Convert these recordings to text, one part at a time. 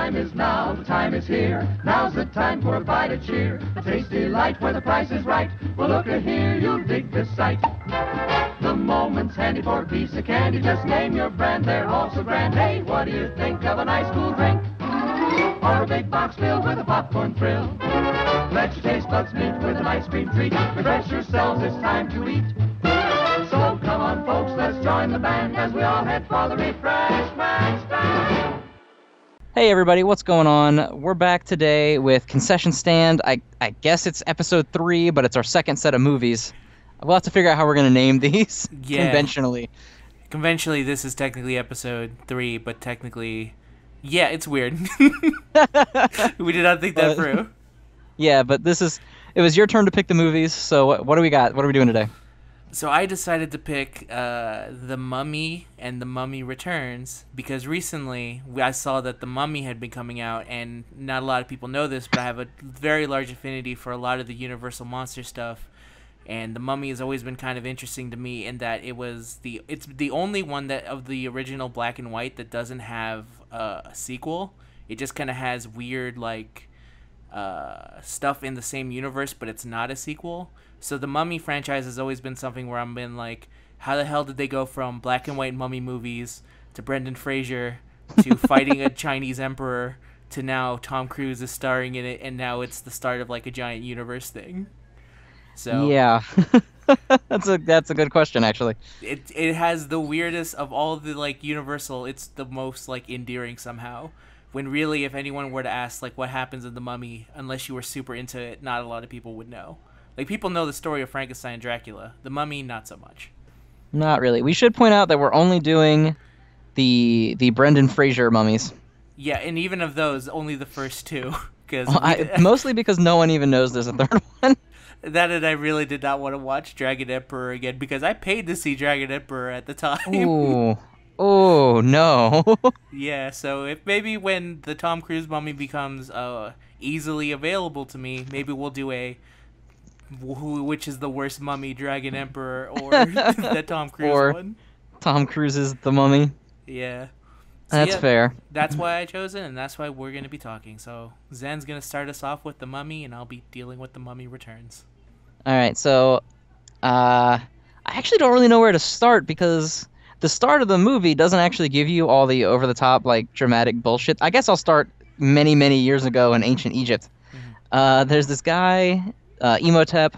time is now, the time is here. Now's the time for a bite of cheer. A tasty light where the price is right. Well, look at here, you'll dig this sight. The moment's handy for a piece of candy. Just name your brand, they're all so grand. Hey, what do you think of a nice cool drink? Or a big box filled with a popcorn thrill? Let your taste buds meet with an ice cream treat. Refresh yourselves, it's time to eat. So come on, folks, let's join the band as we all head for the refreshment stand. Hey everybody, what's going on? We're back today with Concession Stand. I guess it's episode 3, but it's our second set of movies. We'll have to figure out how we're going to name these conventionally. Conventionally, this is technically episode 3, but technically, yeah, it's weird. We did not think that through. Yeah, but it was your turn to pick the movies, so what do we got? What are we doing today? So I decided to pick The Mummy and The Mummy Returns because recently I saw that The Mummy had been coming out, and not a lot of people know this, but I have a very large affinity for a lot of the Universal monster stuff. And The Mummy has always been kind of interesting to me in that it's the only one that of the original black and white that doesn't have a sequel. It just kind of has weird stuff in the same universe, but it's not a sequel. So the Mummy franchise has always been something where I've been like, how the hell did they go from black and white mummy movies to Brendan Fraser to fighting a Chinese emperor to now Tom Cruise is starring in it, and now it's the start of like a giant universe thing. So yeah, that's a good question actually. It has the weirdest of all the like Universal. It's the most like endearing somehow. When really, if anyone were to ask like what happens in The Mummy, unless you were super into it, not a lot of people would know. Like people know the story of Frankenstein and Dracula. The Mummy, not so much. Not really. We should point out that we're only doing the Brendan Fraser mummies. Yeah, and even of those, only the first two. Mostly because no one even knows there's a third one. That and I really did not want to watch Dragon Emperor again because I paid to see Dragon Emperor at the time. Ooh. Oh, no. Yeah, so if maybe when the Tom Cruise Mummy becomes easily available to me, maybe we'll do which is the worst mummy, Dragon Emperor or the Tom Cruise one. Tom Cruise's The Mummy. Yeah. So that's fair. That's why I chose it, and that's why we're going to be talking. So Zen's going to start us off with The Mummy, and I'll be dealing with The Mummy Returns. All right, so I actually don't really know where to start because the start of the movie doesn't actually give you all the over-the-top, like, dramatic bullshit. I guess I'll start many, many years ago in ancient Egypt. Mm-hmm. There's this guy, Imhotep,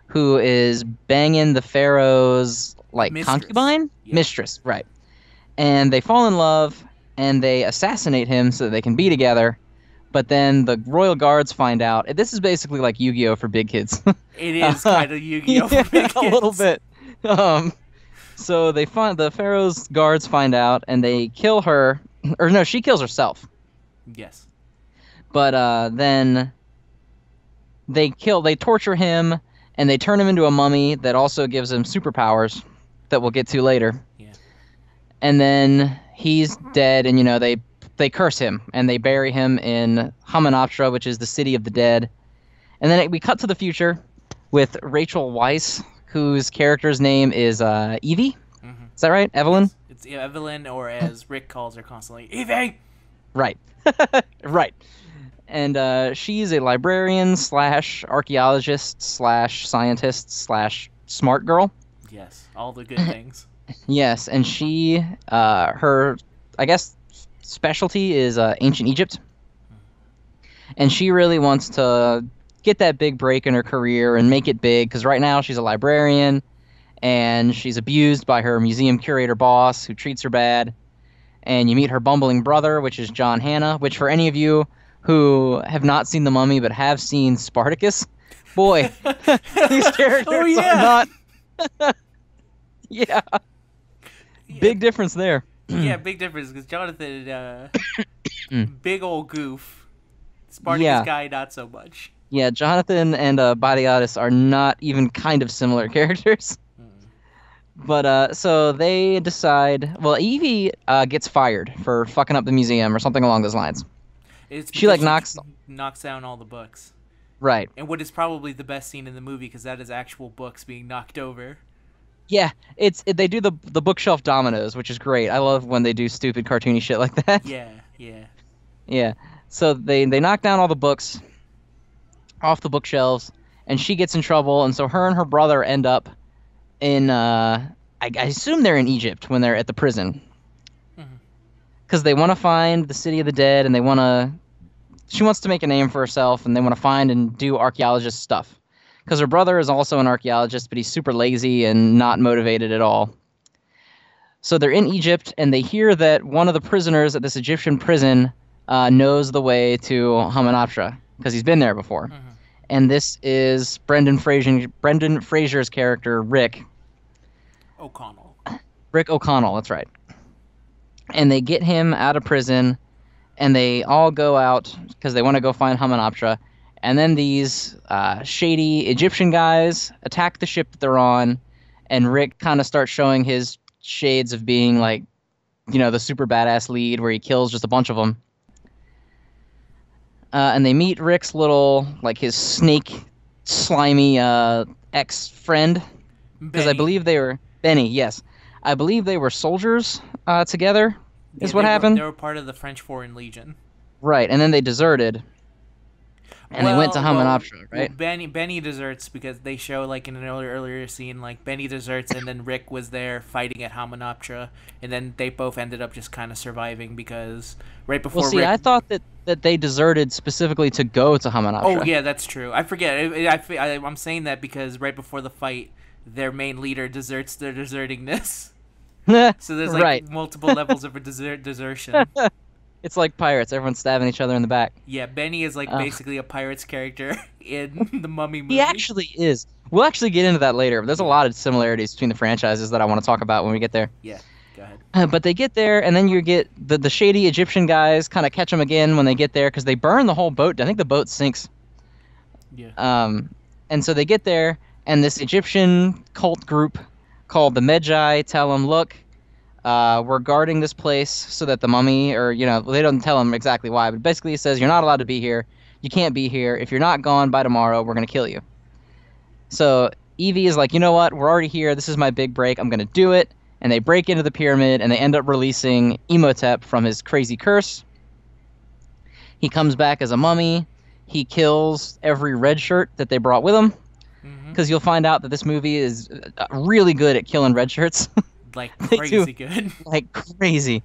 who is banging the pharaoh's, like, concubine? Yeah. Mistress, right. And they fall in love, and they assassinate him so they can be together. But then the royal guards find out. This is basically like Yu-Gi-Oh! For big kids. It is kind of Yu-Gi-Oh! For big kids. A little bit. So the pharaoh's guards find out, and they kill her. Or no, she kills herself. Yes. But then they torture him, and they turn him into a mummy that also gives him superpowers that we'll get to later. Yeah. And then he's dead, and they curse him, and they bury him in Hamunaptra, which is the city of the dead. And then we cut to the future with Rachel Weisz, whose character's name is Evie. Mm-hmm. Is that right? Evelyn? Yes. It's Evelyn, or as Rick calls her constantly, Evie! Right. Right. And she's a librarian / archaeologist / scientist / smart girl. Yes, all the good things. Yes, and she, her, I guess, specialty is ancient Egypt. And she really wants to get that big break in her career and make it big, because right now she's a librarian, and she's abused by her museum curator boss, who treats her bad. And you meet her bumbling brother, which is John Hannah, which for any of you who have not seen The Mummy but have seen Spartacus, boy, these characters are not... Yeah. Big difference there. Yeah, big difference, because Jonathan, big old goof. Spartacus guy, not so much. Yeah, Jonathan and Badiatus are not even kind of similar characters. But, so they decide... Well, Evie gets fired for fucking up the museum or something along those lines. She knocks down all the books. Right. And what is probably the best scene in the movie, because that is actual books being knocked over. Yeah, they do the bookshelf dominoes, which is great. I love when they do stupid cartoony shit like that. Yeah, yeah. Yeah. So they knock down all the books off the bookshelves, and she gets in trouble, and so her and her brother end up in I assume they're in Egypt when they're at the prison, because they want to find the city of the dead, and she wants to make a name for herself, and they want to find and do archaeologist stuff, because her brother is also an archaeologist, but he's super lazy and not motivated at all. So they're in Egypt, and they hear that one of the prisoners at this Egyptian prison knows the way to Hamunaptra, because he's been there before. And this is Brendan Fraser's character, Rick O'Connell, that's right. And they get him out of prison, and they all go out because they want to go find Hamunaptra. And then these shady Egyptian guys attack the ship that they're on, and Rick kind of starts showing his shades of being like, the super badass lead where he kills just a bunch of them. And they meet Rick's little, like, his snake, slimy ex-friend. Because I believe they were... Benny, yes. I believe they were soldiers together, is what happened. They were part of the French Foreign Legion. Right, and then they deserted. And they went to Hamunaptra, right? Well, Benny deserts because they show, like, in an earlier scene, like, Benny deserts, and then Rick was there fighting at Hamunaptra, and then they both ended up just kind of surviving because right before Well, see, I thought that they deserted specifically to go to Hamunaptra. Oh, yeah, that's true. I forget. I'm saying that because right before the fight, their main leader deserts their desertingness. So there's, like, multiple levels of desertion. It's like pirates. Everyone's stabbing each other in the back. Yeah, Benny is like basically a pirate's character in the Mummy movie. He actually is. We'll actually get into that later. There's a lot of similarities between the franchises that I want to talk about when we get there. Yeah, go ahead. But they get there, and then you get the shady Egyptian guys kind of catch them again when they get there because they burn the whole boat. I think the boat sinks. Yeah. And so they get there, and this Egyptian cult group called the Medjai tell them, look, we're guarding this place so that the mummy, or, they don't tell him exactly why, but basically he says, you're not allowed to be here. You can't be here. If you're not gone by tomorrow, we're going to kill you. So Evie is like, you know what? We're already here. This is my big break. I'm going to do it. And they break into the pyramid, and they end up releasing Imhotep from his crazy curse. He comes back as a mummy. He kills every red shirt that they brought with him. Because you'll find out that this movie is really good at killing red shirts. Like crazy good. Like crazy.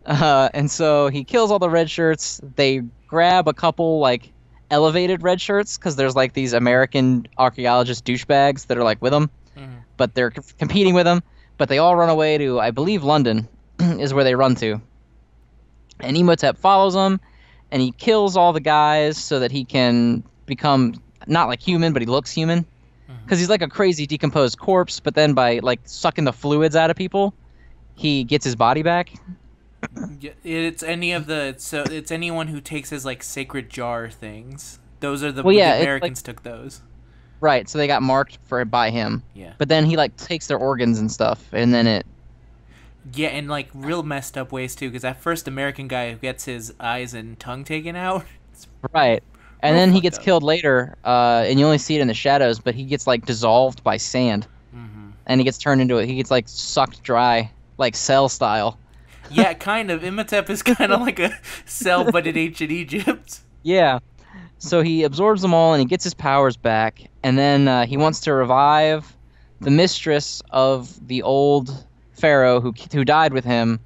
And so he kills all the red shirts. They grab a couple, like, elevated red shirts, because there's, like, these American archaeologist douchebags that are, like, with him. But they're competing with him. But they all run away to, I believe, London is where they run to. And Imhotep follows them, and he kills all the guys so that he can become, not like human, but he looks human. Because he's like a crazy decomposed corpse, but then by, like, sucking the fluids out of people, he gets his body back. It's anyone who takes his, like, sacred jar things. Those are the Americans took those. Right, so they got marked by him. Yeah. But then he, like, takes their organs and stuff, and then it... Yeah, and, like, real messed up ways, too, because that first American guy who gets his eyes and tongue taken out... Right. And then he gets killed later, and you only see it in the shadows, but he gets, like, dissolved by sand. And he gets turned into he gets, like, sucked dry, like Cell style. Yeah, kind of. Imhotep is kind of like a Cell, but in ancient Egypt. Yeah. So he absorbs them all, and he gets his powers back, and then he wants to revive the mistress of the old pharaoh who died with him,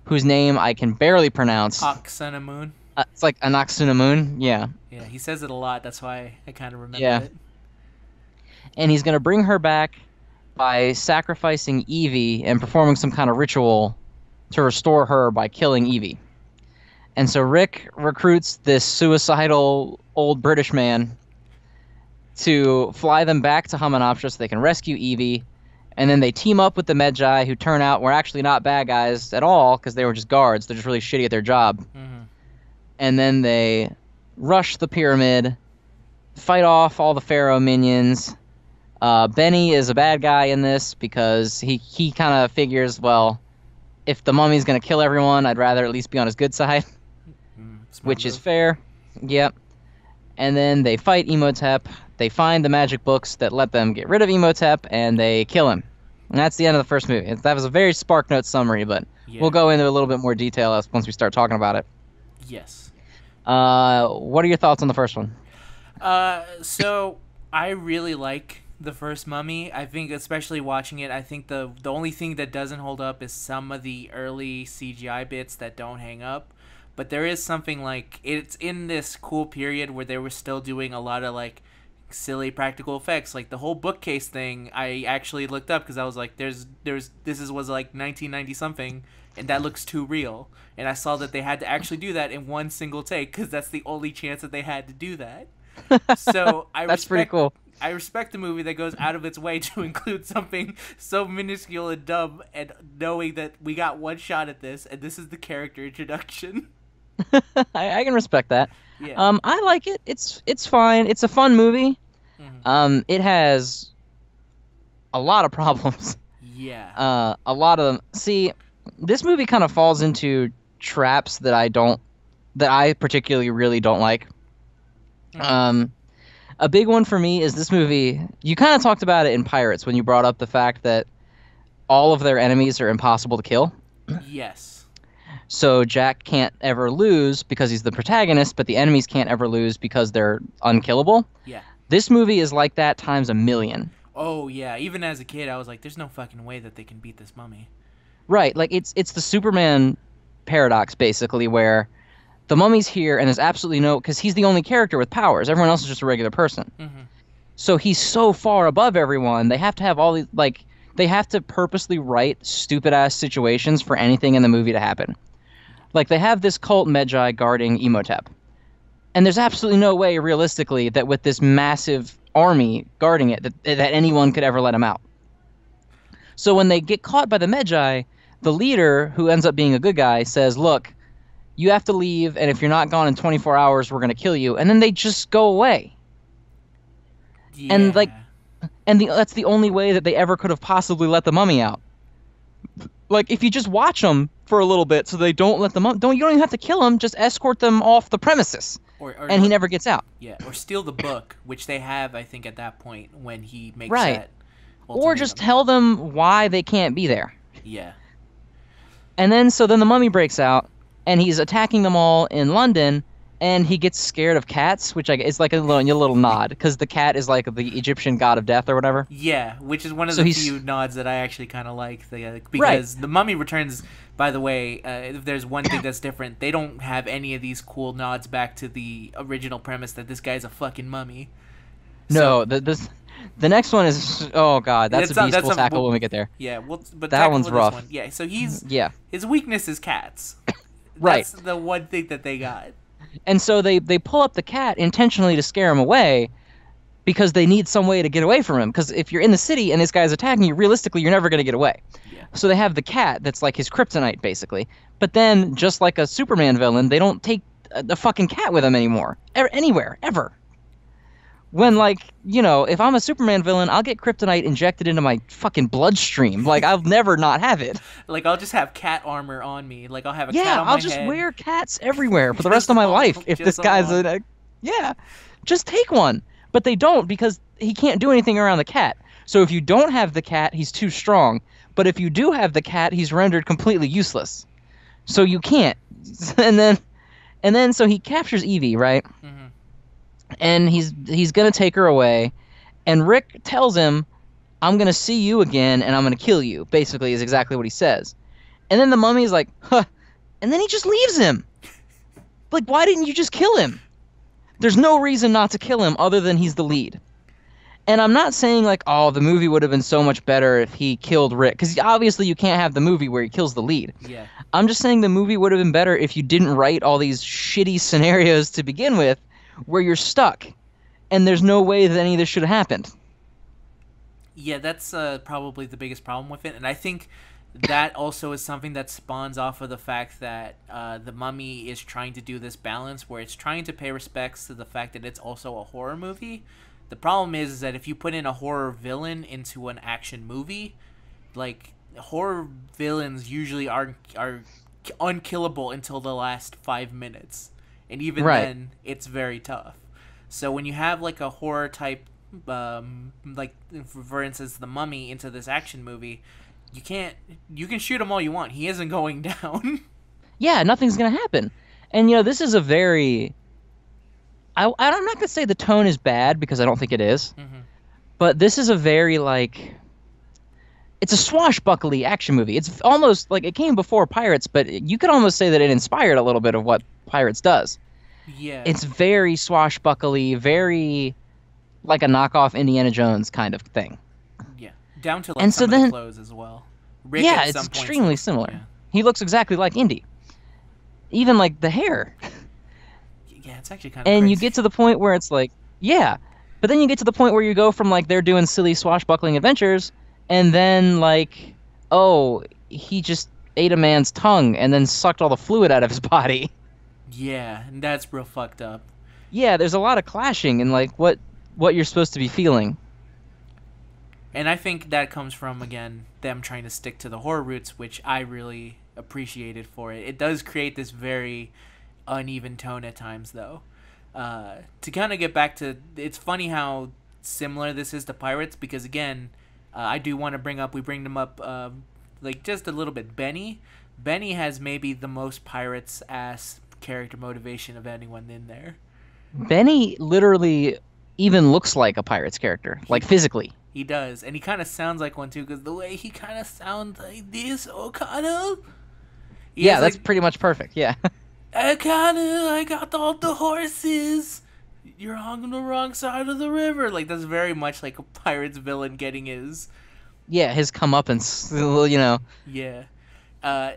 whose name I can barely pronounce. Akhenamun. It's like Anaxunamun, yeah. Yeah, he says it a lot. That's why I kind of remember it. And he's going to bring her back by sacrificing Evie and performing some kind of ritual to restore her by killing Evie. And so Rick recruits this suicidal old British man to fly them back to Hamunaptra so they can rescue Evie. And then they team up with the Medjai, who turn out were actually not bad guys at all because they were just guards. They're just really shitty at their job. And then they rush the pyramid, fight off all the pharaoh minions. Benny is a bad guy in this because he kind of figures, well, if the mummy's going to kill everyone, I'd rather at least be on his good side, which is fair. Yep. And then they fight Imhotep. They find the magic books that let them get rid of Imhotep, and they kill him. And that's the end of the first movie. That was a very SparkNotes summary, but we'll go into a little bit more detail once we start talking about it. Yes. What are your thoughts on the first one? So I really like the first Mummy. I think, especially watching it, I think the only thing that doesn't hold up is some of the early CGI bits that don't hang up. But there is something like it's in this cool period where they were still doing a lot of like silly practical effects, like the whole bookcase thing. I actually looked up because I was like, was like 1990 something, and that looks too real. And I saw that they had to actually do that in one single take because that's the only chance that they had to do that. So That's pretty cool. I respect the movie that goes out of its way to include something so minuscule and dumb, and knowing that we got one shot at this, and this is the character introduction. I can respect that. Yeah. I like it. It's fine. It's a fun movie. Mm-hmm. It has a lot of problems. Yeah. A lot of them. See, this movie kind of falls into traps that I particularly really don't like. A big one for me is this movie. You kind of talked about it in Pirates when you brought up the fact that all of their enemies are impossible to kill. Yes. So Jack can't ever lose because he's the protagonist, but the enemies can't ever lose because they're unkillable. Yeah. This movie is like that times a million. Oh yeah. Even as a kid, I was like, "There's no fucking way that they can beat this mummy." Right, like it's the Superman paradox basically, where the mummy's here and there's absolutely no, because he's the only character with powers. Everyone else is just a regular person. Mm-hmm. So he's so far above everyone. They have to have all these they have to purposely write stupid ass situations for anything in the movie to happen. Like they have this cult Medjai guarding Imhotep. And there's absolutely no way, realistically, that with this massive army guarding it, that anyone could ever let him out. So when they get caught by the Medjai, the leader, who ends up being a good guy, says, look, you have to leave, and if you're not gone in 24 hours, we're going to kill you. And then they just go away. Yeah. And that's the only way that they ever could have possibly let the mummy out. Like, if you just watch them for a little bit so they don't let them up, you don't even have to kill them, just escort them off the premises. And he never gets out. Yeah, or steal the book, which they have, I think, at that point when he makes right. that Or just tell them why they can't be there. Yeah. And then, so then the mummy breaks out, and he's attacking them all in London, and he gets scared of cats, which is like a little nod, because the cat is like the Egyptian god of death or whatever. Yeah, which is one of the few nods that I actually kind of like. Because the Mummy Returns, by the way, if there's one thing that's different, they don't have any of these cool nods back to the original premise that this guy's a fucking mummy. No, the next one is, oh god, that's a beast we'll tackle when we get there. Yeah, but that one's rough. One. Yeah, so his weakness is cats. Right. That's the one thing that they got. And so they pull up the cat intentionally to scare him away because they need some way to get away from him. Because if you're in the city and this guy's attacking you, realistically, you're never going to get away. Yeah. So they have the cat that's like his kryptonite, basically. But then, just like a Superman villain, they don't take the fucking cat with them anymore. Anywhere. Ever. When, if I'm a Superman villain, I'll get kryptonite injected into my fucking bloodstream. Like, I'll never not have it. Like, I'll just have cat armor on me. Like, I'll have a cat on my head. Yeah, I'll just wear cats everywhere for the rest of my life. If this guy's just take one. But they don't, because he can't do anything around the cat. So if you don't have the cat, he's too strong. But if you do have the cat, he's rendered completely useless. So you can't. And then so he captures Evie, right? Mm-hmm. And he's gonna take her away, and Rick tells him, "I'm gonna see you again, and I'm gonna kill you." Basically, is exactly what he says. And then the mummy's like, "Huh," and then he just leaves him. Like, why didn't you just kill him? There's no reason not to kill him other than he's the lead. And I'm not saying like, oh, the movie would have been so much better if he killed Rick, because obviously you can't have the movie where he kills the lead. Yeah. I'm just saying the movie would have been better if you didn't write all these shitty scenarios to begin with, where you're stuck, and there's no way that any of this should have happened. Yeah, that's probably the biggest problem with it, and I think that also is something that spawns off of the fact that the Mummy is trying to do this balance where it's trying to pay respects to the fact that it's also a horror movie. The problem is that if you put in a horror villain into an action movie, like, horror villains usually are unkillable until the last 5 minutes. And even then, it's very tough. So when you have like a horror type, like for instance, the Mummy into this action movie, you can shoot him all you want. He isn't going down. Yeah, nothing's gonna happen. And this is a very I'm not gonna say the tone is bad because I don't think it is, Mm-hmm. but this is a very like it's a swashbuckly action movie. It's almost like it came before Pirates, but you could almost say that it inspired a little bit of what Pirates does. Yeah. It's very swashbuckly, very like a knockoff Indiana Jones kind of thing. Yeah. Down to like And some so of the then, clothes as well. Rick yeah, at it's some points extremely looks- similar. Yeah. He looks exactly like Indy. Even like the hair. Yeah, it's actually kind of And crazy. you get to the point where it's like, yeah. But then you get to the point where you go from like they're doing silly swashbuckling adventures, and then like, oh, he just ate a man's tongue and then sucked all the fluid out of his body. Yeah, and that's real fucked up. Yeah, there's a lot of clashing in like what you're supposed to be feeling. And I think that comes from, again, them trying to stick to the horror roots, which I really appreciated for it. It does create this very uneven tone at times, though. To kind of get back to, it's funny how similar this is to Pirates, because again, I do want to we bring them up, like just a little bit. Benny has maybe the most Pirates-ass character motivation of anyone in there. Benny literally even looks like a Pirates character, like physically. He does, and he kind of sounds like one too, because the way he kind of sounds like this, Okada. Yeah, that's pretty much perfect. Yeah. Okada, I got all the horses. You're on the wrong side of the river. Like, that's very much like a Pirates villain getting his. Yeah, his comeuppance, you know. Yeah.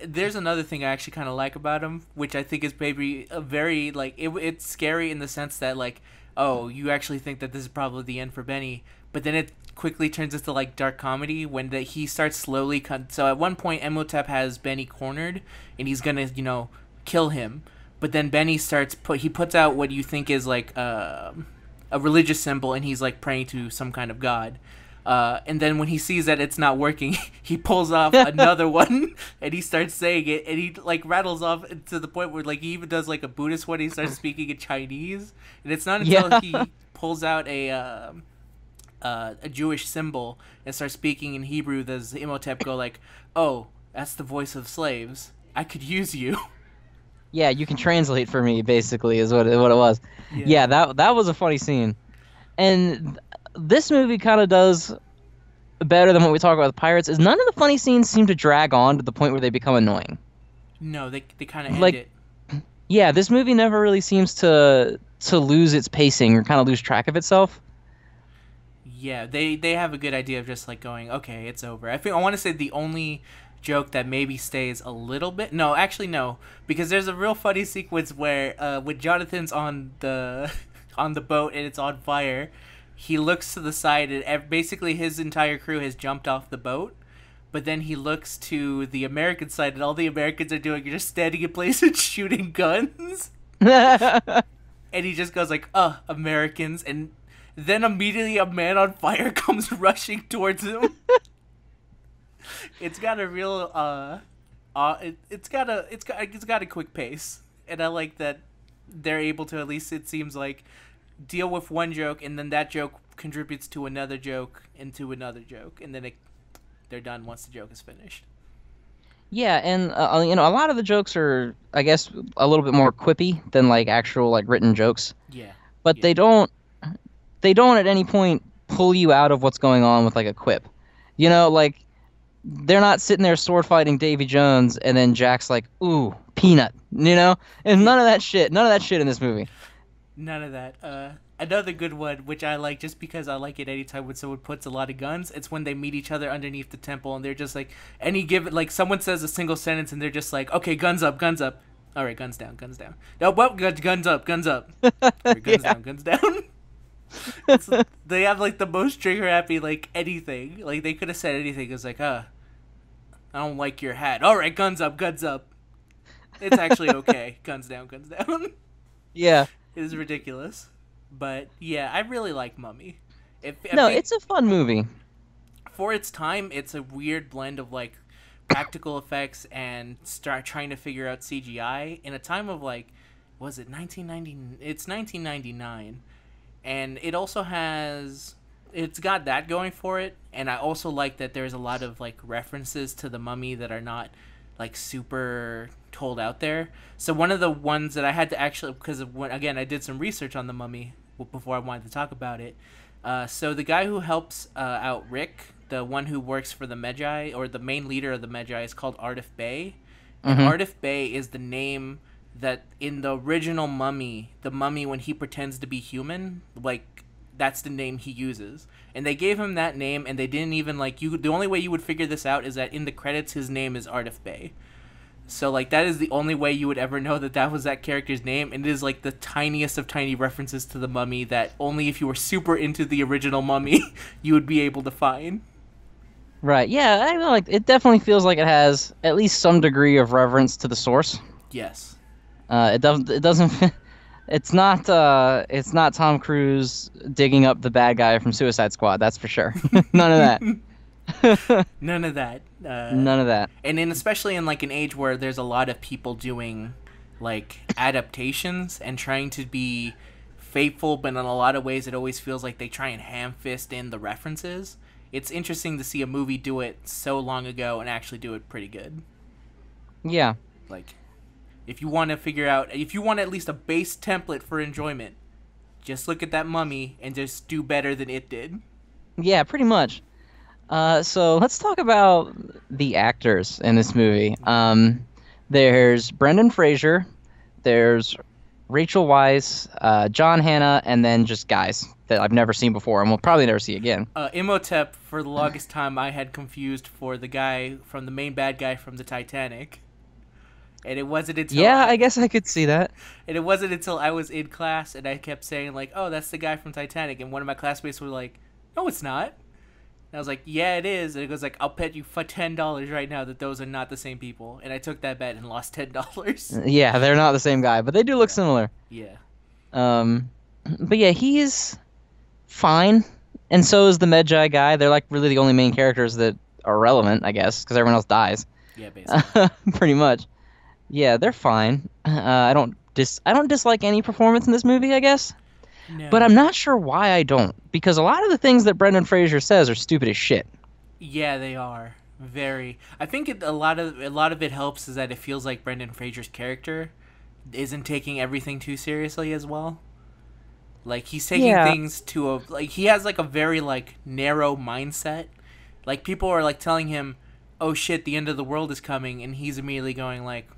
There's another thing I actually kind of like about him, which I think is maybe a very, like, it's scary in the sense that, like, oh, you actually think that this is probably the end for Benny, but then it quickly turns into, like, dark comedy when he starts slowly so at one point, Imhotep has Benny cornered, and he's gonna, kill him, but then Benny he puts out what you think is, like, a religious symbol, and he's, like, praying to some kind of god. And then when he sees that it's not working, he pulls off another one, and he starts saying it, and he like rattles off to the point where like he even does like a Buddhist one. He starts speaking in Chinese, and it's not until he pulls out a Jewish symbol and starts speaking in Hebrew does Imhotep go like, "Oh, that's the voice of slaves. I could use you." Yeah, you can translate for me, basically, is what it was. Yeah, that was a funny scene. And this movie kind of does better than what we talk about with Pirates, is none of the funny scenes seem to drag on to the point where they become annoying. No, they kind of end like, it. Yeah, this movie never really seems to lose its pacing or kind of lose track of itself. Yeah, they have a good idea of just like going, okay, it's over. I want to say the only joke that maybe stays a little bit. No, actually no, because there's a real funny sequence where when Jonathan's on the on the boat and it's on fire, he looks to the side and basically his entire crew has jumped off the boat. But then he looks to the American side and all the Americans are doing is just standing in place and shooting guns. And he just goes like, Americans. And then immediately a man on fire comes rushing towards him. It's got a real it's got a quick pace, and I like that they're able to, at least it seems like, deal with one joke, and then that joke contributes to another joke into another joke, and then they're done once the joke is finished. Yeah, and a lot of the jokes are, I guess, a little bit more quippy than like actual like written jokes. Yeah. But yeah. they don't at any point pull you out of what's going on with like a quip. Like they're not sitting there sword fighting Davy Jones and then Jack's like, "Ooh, peanut," and none of that shit in this movie. None of that. Another good one, which I like just because I like it anytime when someone puts a lot of guns, it's when they meet each other underneath the temple and they're just like, someone says a single sentence and they're just like, okay, guns up. All right, guns down. No, what? Guns up. Right, guns down. They have like the most trigger happy like anything. Like they could have said anything. It's like, I don't like your hat. All right, guns up. It's actually okay. Guns down. Yeah. It is ridiculous. But yeah, I really like Mummy. It's a fun movie. For its time, it's a weird blend of like practical effects and start trying to figure out CGI in a time of like, was it 1990? It's 1999, and it also it's got that going for it. And I also like that there's a lot of like references to the Mummy that are not like super told out there. So one of the ones that I had to actually, because of when, again, I did some research on the Mummy before I wanted to talk about it. So the guy who helps out Rick, the one who works for the Medjai, or the main leader of the Medjai, is called Ardif Bey. And Ardif Bey is the name that in the original Mummy, the Mummy when he pretends to be human, like that's the name he uses. And they gave him that name, and they didn't even the only way you would figure this out is that in the credits his name is Ardif Bey. So like that is the only way you would ever know that that was that character's name, and it is like the tiniest of tiny references to the Mummy that only if you were super into the original Mummy you would be able to find. Right. Yeah, I know, like it definitely feels like it has at least some degree of reverence to the source. Yes. It doesn't it's not Tom Cruise digging up the bad guy from Suicide Squad, that's for sure. None of that. None of that. None of that. And especially in like an age where there's a lot of people doing like adaptations and trying to be faithful, but in a lot of ways it always feels like they try and ham-fist in the references. It's interesting to see a movie do it so long ago and actually do it pretty good. Yeah. Like, if you want at least a base template for enjoyment, just look at that Mummy and just do better than it did. Yeah, pretty much. So let's talk about the actors in this movie. There's Brendan Fraser, there's Rachel Weisz, John Hannah, and then just guys that I've never seen before and will probably never see again. Imhotep, for the longest time, I had confused for the guy from the main bad guy from the Titanic. And it wasn't until I guess I could see that. And it wasn't until I was in class and I kept saying like, "Oh, that's the guy from Titanic," and one of my classmates was like, "No, it's not." And I was like, "Yeah, it is." And it goes like, "I'll bet you for $10 right now that those are not the same people." And I took that bet and lost $10. Yeah, they're not the same guy, but they do look similar. Yeah. But yeah, he's fine, and so is the Medjai guy. They're like really the only main characters that are relevant, I guess, because everyone else dies. Yeah, basically. Pretty much. Yeah, they're fine. I don't dislike any performance in this movie, I guess. No. But I'm not sure why I don't, because a lot of the things that Brendan Fraser says are stupid as shit. Yeah, they are. Very. I think a lot of it helps is that it feels like Brendan Fraser's character isn't taking everything too seriously as well. Like he's taking things to he has like a very like narrow mindset. Like people are like telling him, "Oh shit, the end of the world is coming," and he's immediately going like,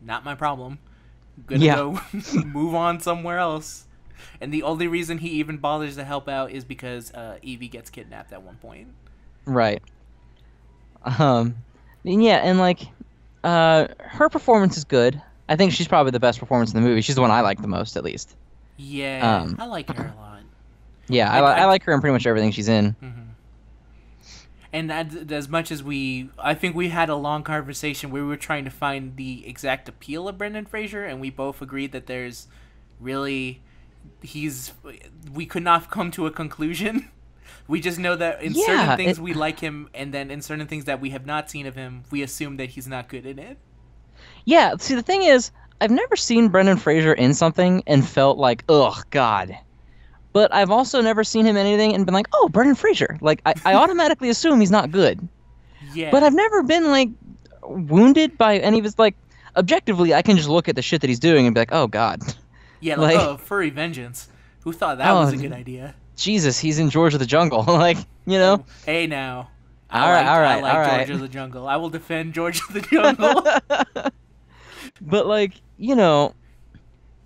"Not my problem. Gonna go move on somewhere else." And the only reason he even bothers to help out is because Evie gets kidnapped at one point. Right. Yeah, and like her performance is good. I think she's probably the best performance in the movie. She's the one I like the most, at least. Yeah, I like her a lot. Yeah, I like her in pretty much everything she's in. Mm-hmm. And as much as I think we had a long conversation where we were trying to find the exact appeal of Brendan Fraser, and we both agreed that there's really, we could not come to a conclusion. We just know that in certain things we like him, and then in certain things that we have not seen of him, we assume that he's not good in it. Yeah, see, the thing is, I've never seen Brendan Fraser in something and felt like, ugh, God. But I've also never seen him in anything and been like, oh, Brendan Fraser. Like, I automatically assume he's not good. Yeah. But I've never been, like, wounded by any of his, like, objectively, I can just look at the shit that he's doing and be like, oh, God. Yeah, like, oh, furry vengeance. Who thought that was a good idea? Jesus, he's in George of the Jungle. Like, you know? Hey, now. I like George of the Jungle. I will defend George of the Jungle. But, like, you know,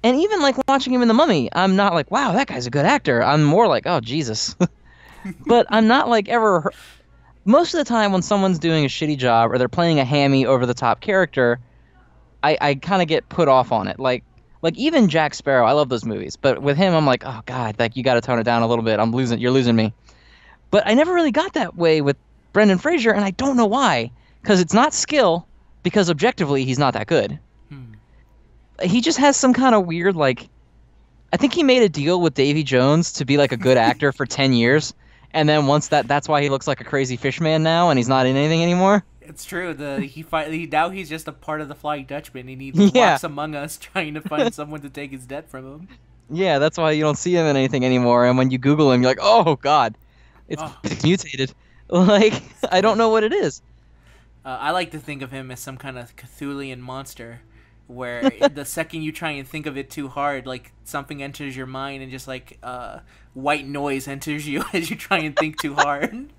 and even, like, watching him in The Mummy, I'm not like, wow, that guy's a good actor. I'm more like, oh, Jesus. But I'm not, like, ever... Most of the time when someone's doing a shitty job or they're playing a hammy, over-the-top character, I kind of get put off on it. Like, even Jack Sparrow, I love those movies. But with him, I'm like, oh, God, like, you got to tone it down a little bit. You're losing me. But I never really got that way with Brendan Fraser, and I don't know why. Because it's not skill, because objectively, he's not that good. He just has some kind of weird, like... I think he made a deal with Davy Jones to be, like, a good actor for 10 years. And then once that's why he looks like a crazy fish man now, and he's not in anything anymore. It's true. Now he's just a part of the Flying Dutchman, and he walks among us trying to find someone to take his debt from him. Yeah, that's why you don't see him in anything anymore. And when you Google him, you're like, oh, God. It's mutated. Like, I don't know what it is. I like to think of him as some kind of Cthulhian monster, where the second you try and think of it too hard, like something enters your mind and just like white noise enters you as you try and think too hard.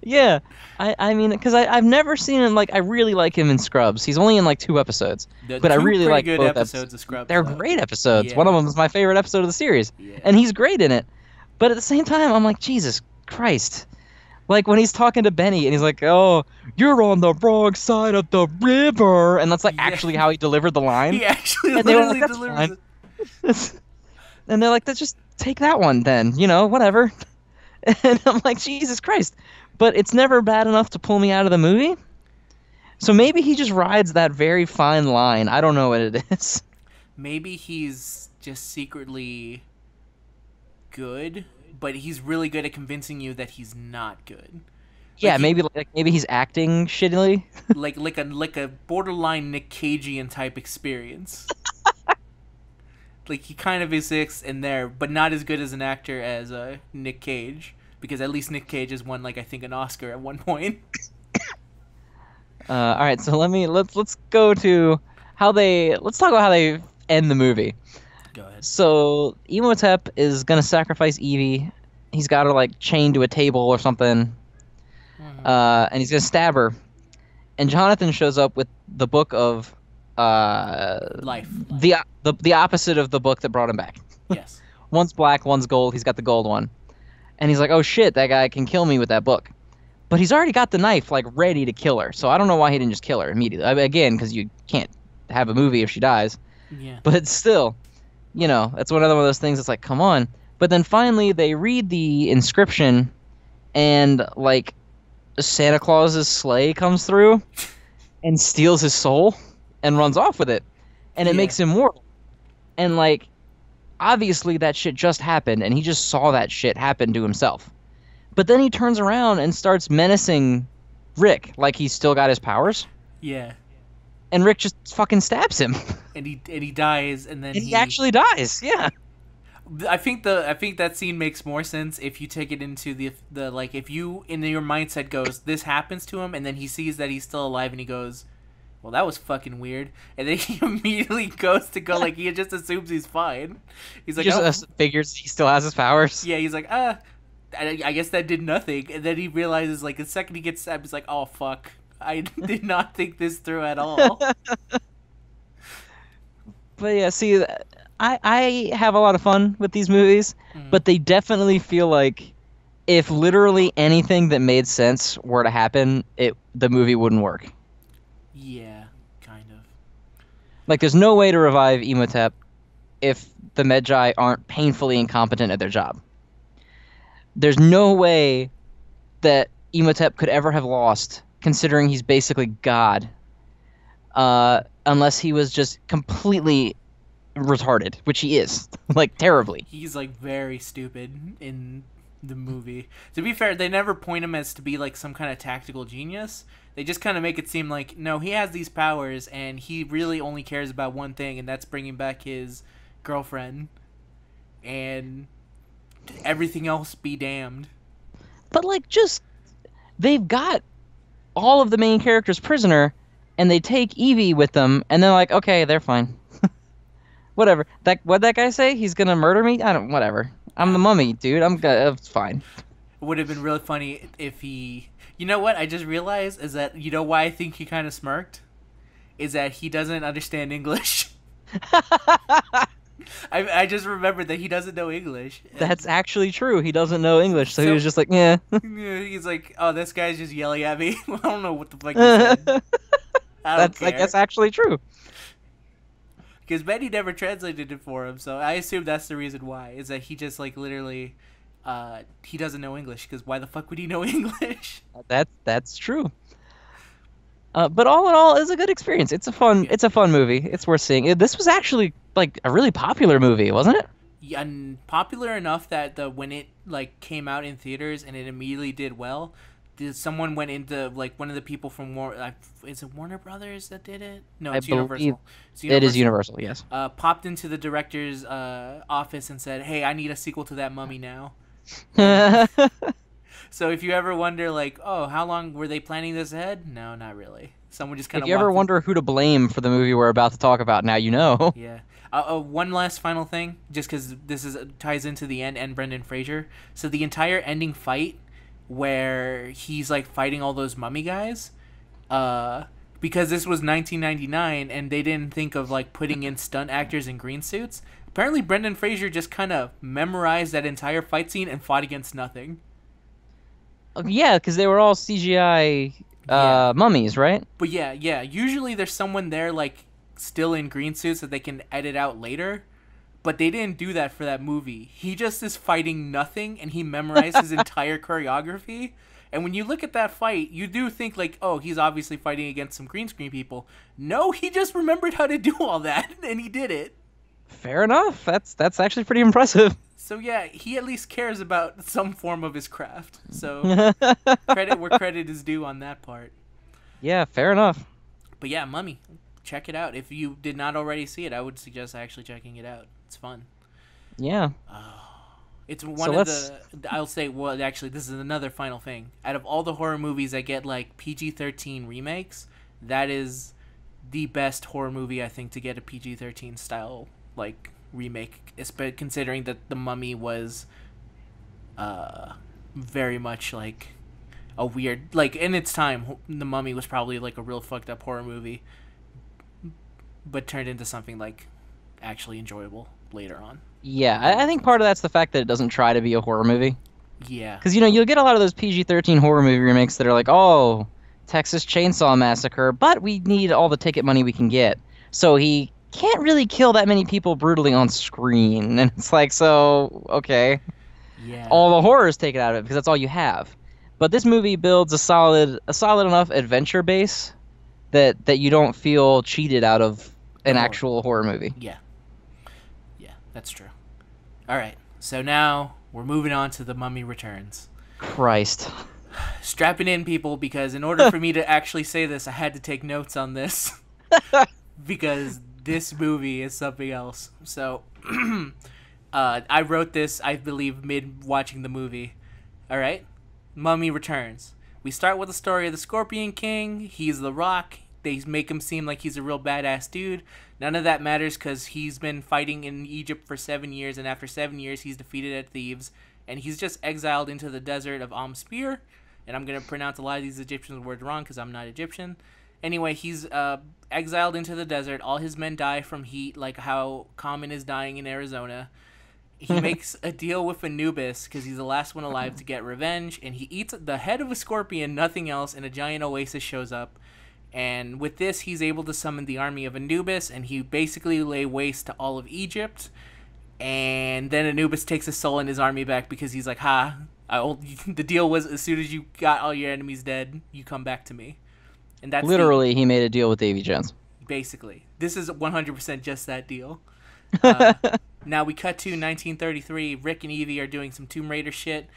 Yeah, I mean, because I've never seen him. Like, I really like him in Scrubs. He's only in like 2 episodes, but I really like good both episodes of Scrubs. They're though. great episodes. Yeah. One of them is my favorite episode of the series, and he's great in it. But at the same time, I'm like, Jesus Christ. Like, when he's talking to Benny, and he's like, oh, you're on the wrong side of the river. And that's, like, actually how he delivered the line. He actually and they were literally like, delivers it. And they're like, just take that one then. You know, whatever. And I'm like, Jesus Christ. But it's never bad enough to pull me out of the movie. So maybe he just rides that very fine line. I don't know what it is. Maybe he's just secretly good, but he's really good at convincing you that he's not good. Yeah, maybe he's acting shittily. like a borderline Nick Cagean type experience. Like he kind of exists in there, but not as good as an actor as Nick Cage, because at least Nick Cage has won like I think an Oscar at one point. All right, so let's go to let's talk about how they end the movie. Go ahead. So Imhotep is gonna sacrifice Evie. He's got her like chained to a table or something, and he's gonna stab her. And Jonathan shows up with the book of life. The opposite of the book that brought him back. Yes. One's black, one's gold. He's got the gold one, and he's like, "Oh shit, that guy can kill me with that book." But he's already got the knife like ready to kill her. So I don't know why he didn't just kill her immediately. Again, because you can't have a movie if she dies. Yeah. But still, you know, that's one of those things that's like, come on. But then finally they read the inscription and like Santa Claus's sleigh comes through and steals his soul and runs off with it. And it makes him mortal. And like, obviously that shit just happened and he just saw that shit happen to himself. But then he turns around and starts menacing Rick like he's still got his powers. Yeah. And Rick just fucking stabs him. And he dies, and then he actually dies. Yeah. I think that scene makes more sense if you take it into the like if you in your mindset goes this happens to him, and then he sees that he's still alive, and he goes, well, that was fucking weird, and then he immediately goes to go like he just assumes he's fine. He's like, he just figures he still has his powers. Yeah, he's like, I guess that did nothing, and then he realizes like the second he gets stabbed, he's like, oh fuck. I did not think this through at all. But yeah, see, I have a lot of fun with these movies, but they definitely feel like if literally anything that made sense were to happen, the movie wouldn't work. Yeah, kind of. Like, there's no way to revive Imhotep if the Medjai aren't painfully incompetent at their job. There's no way that Imhotep could ever have lost, considering he's basically God, unless he was just completely retarded, which he is, like, terribly. He's, like, very stupid in the movie. To be fair, they never point him as to be, like, some kind of tactical genius. They just kind of make it seem like, no, he has these powers, and he really only cares about one thing, and that's bringing back his girlfriend, and everything else be damned. But, like, they've got all of the main characters prisoner, and they take Evie with them, and they're like, okay, they're fine. Whatever. What'd that guy say? He's gonna murder me? Whatever. I'm the mummy, dude. It's fine. It would have been really funny if he... You know what I just realized is that, you know why I think he kind of smirked? Is that he doesn't understand English. I just remembered that he doesn't know English. That's actually true. He doesn't know English, so he was just like, yeah. He's like, oh, this guy's just yelling at me. I don't know what the fuck he said. I guess that's actually true. Because Benny never translated it for him, so I assume that's the reason why. Is that he just, like, literally, he doesn't know English, because why the fuck would he know English? That's true. But all in all, it's a good experience. It's a fun movie. It's worth seeing. This was actually, like, a really popular movie, wasn't it? Yeah, and popular enough that when it, like, came out in theaters and it immediately did well, someone went into, like, one of the people from is it Warner Brothers that did it? No, it's Universal. It is Universal, yes. Popped into the director's office and said, hey, I need a sequel to that Mummy now. So if you ever wonder, like, oh, how long were they planning this ahead? No, not really. Someone just kind If of you ever wonder who to blame for the movie we're about to talk about, now you know. Yeah. One last final thing, just because this is ties into the end and Brendan Fraser. So the entire ending fight, where he's like fighting all those mummy guys, because this was 1999 and they didn't think of like putting in stunt actors in green suits. Apparently, Brendan Fraser just kind of memorized that entire fight scene and fought against nothing. Yeah, because they were all CGI mummies, right? But yeah. Usually there's someone there like still in green suits that they can edit out later. But they didn't do that for that movie. He just is fighting nothing, and he memorized his entire choreography. And when you look at that fight, you do think like, oh, he's obviously fighting against some green screen people. No, he just remembered how to do all that, and he did it. Fair enough. That's actually pretty impressive. So yeah, he at least cares about some form of his craft. So credit where credit is due on that part. Yeah, fair enough. But yeah, Mummy, check it out. If you did not already see it, I would suggest actually checking it out. It's fun. Yeah. It's one of the. I'll say. Well, actually, this is another final thing. Out of all the horror movies that get like PG-13 remakes, that is the best horror movie I think to get a PG-13 style like remake. Especially considering that The Mummy was, very much like a weird, like in its time, The Mummy was probably like a real fucked up horror movie, but turned into something like actually enjoyable later on. Yeah, I think part of that's the fact that it doesn't try to be a horror movie. Yeah. Because, you'll get a lot of those PG-13 horror movie remakes that are like, oh, Texas Chainsaw Massacre, but we need all the ticket money we can get. So he can't really kill that many people brutally on screen. And it's like, so, okay. Yeah. All the horror is taken out of it because that's all you have. But this movie builds a solid enough adventure base that you don't feel cheated out of an actual horror movie. Yeah. Yeah, that's true. All right, so now we're moving on to The Mummy Returns. Christ. Strap it in, people, because in order for me to actually say this, I had to take notes on this. Because this movie is something else. So, I wrote this, I believe, mid-watching the movie. All right? Mummy Returns. We start with the story of the Scorpion King. He's The Rock. They make him seem like he's a real badass dude. None of that matters because he's been fighting in Egypt for 7 years, and after 7 years, he's defeated at Thebes, and he's just exiled into the desert of Spear. And I'm going to pronounce a lot of these Egyptian words wrong because I'm not Egyptian. Anyway, he's exiled into the desert. All his men die from heat, like how common is dying in Arizona. He makes a deal with Anubis because he's the last one alive to get revenge, and he eats the head of a scorpion, nothing else, and a giant oasis shows up. And with this, he's able to summon the army of Anubis, and he basically lay waste to all of Egypt. And then Anubis takes his soul and his army back because he's like, the deal was as soon as you got all your enemies dead, you come back to me. And that's literally, he made a deal with Davy Jones. Basically. This is 100% just that deal. Now we cut to 1933. Rick and Evie are doing some Tomb Raider shit.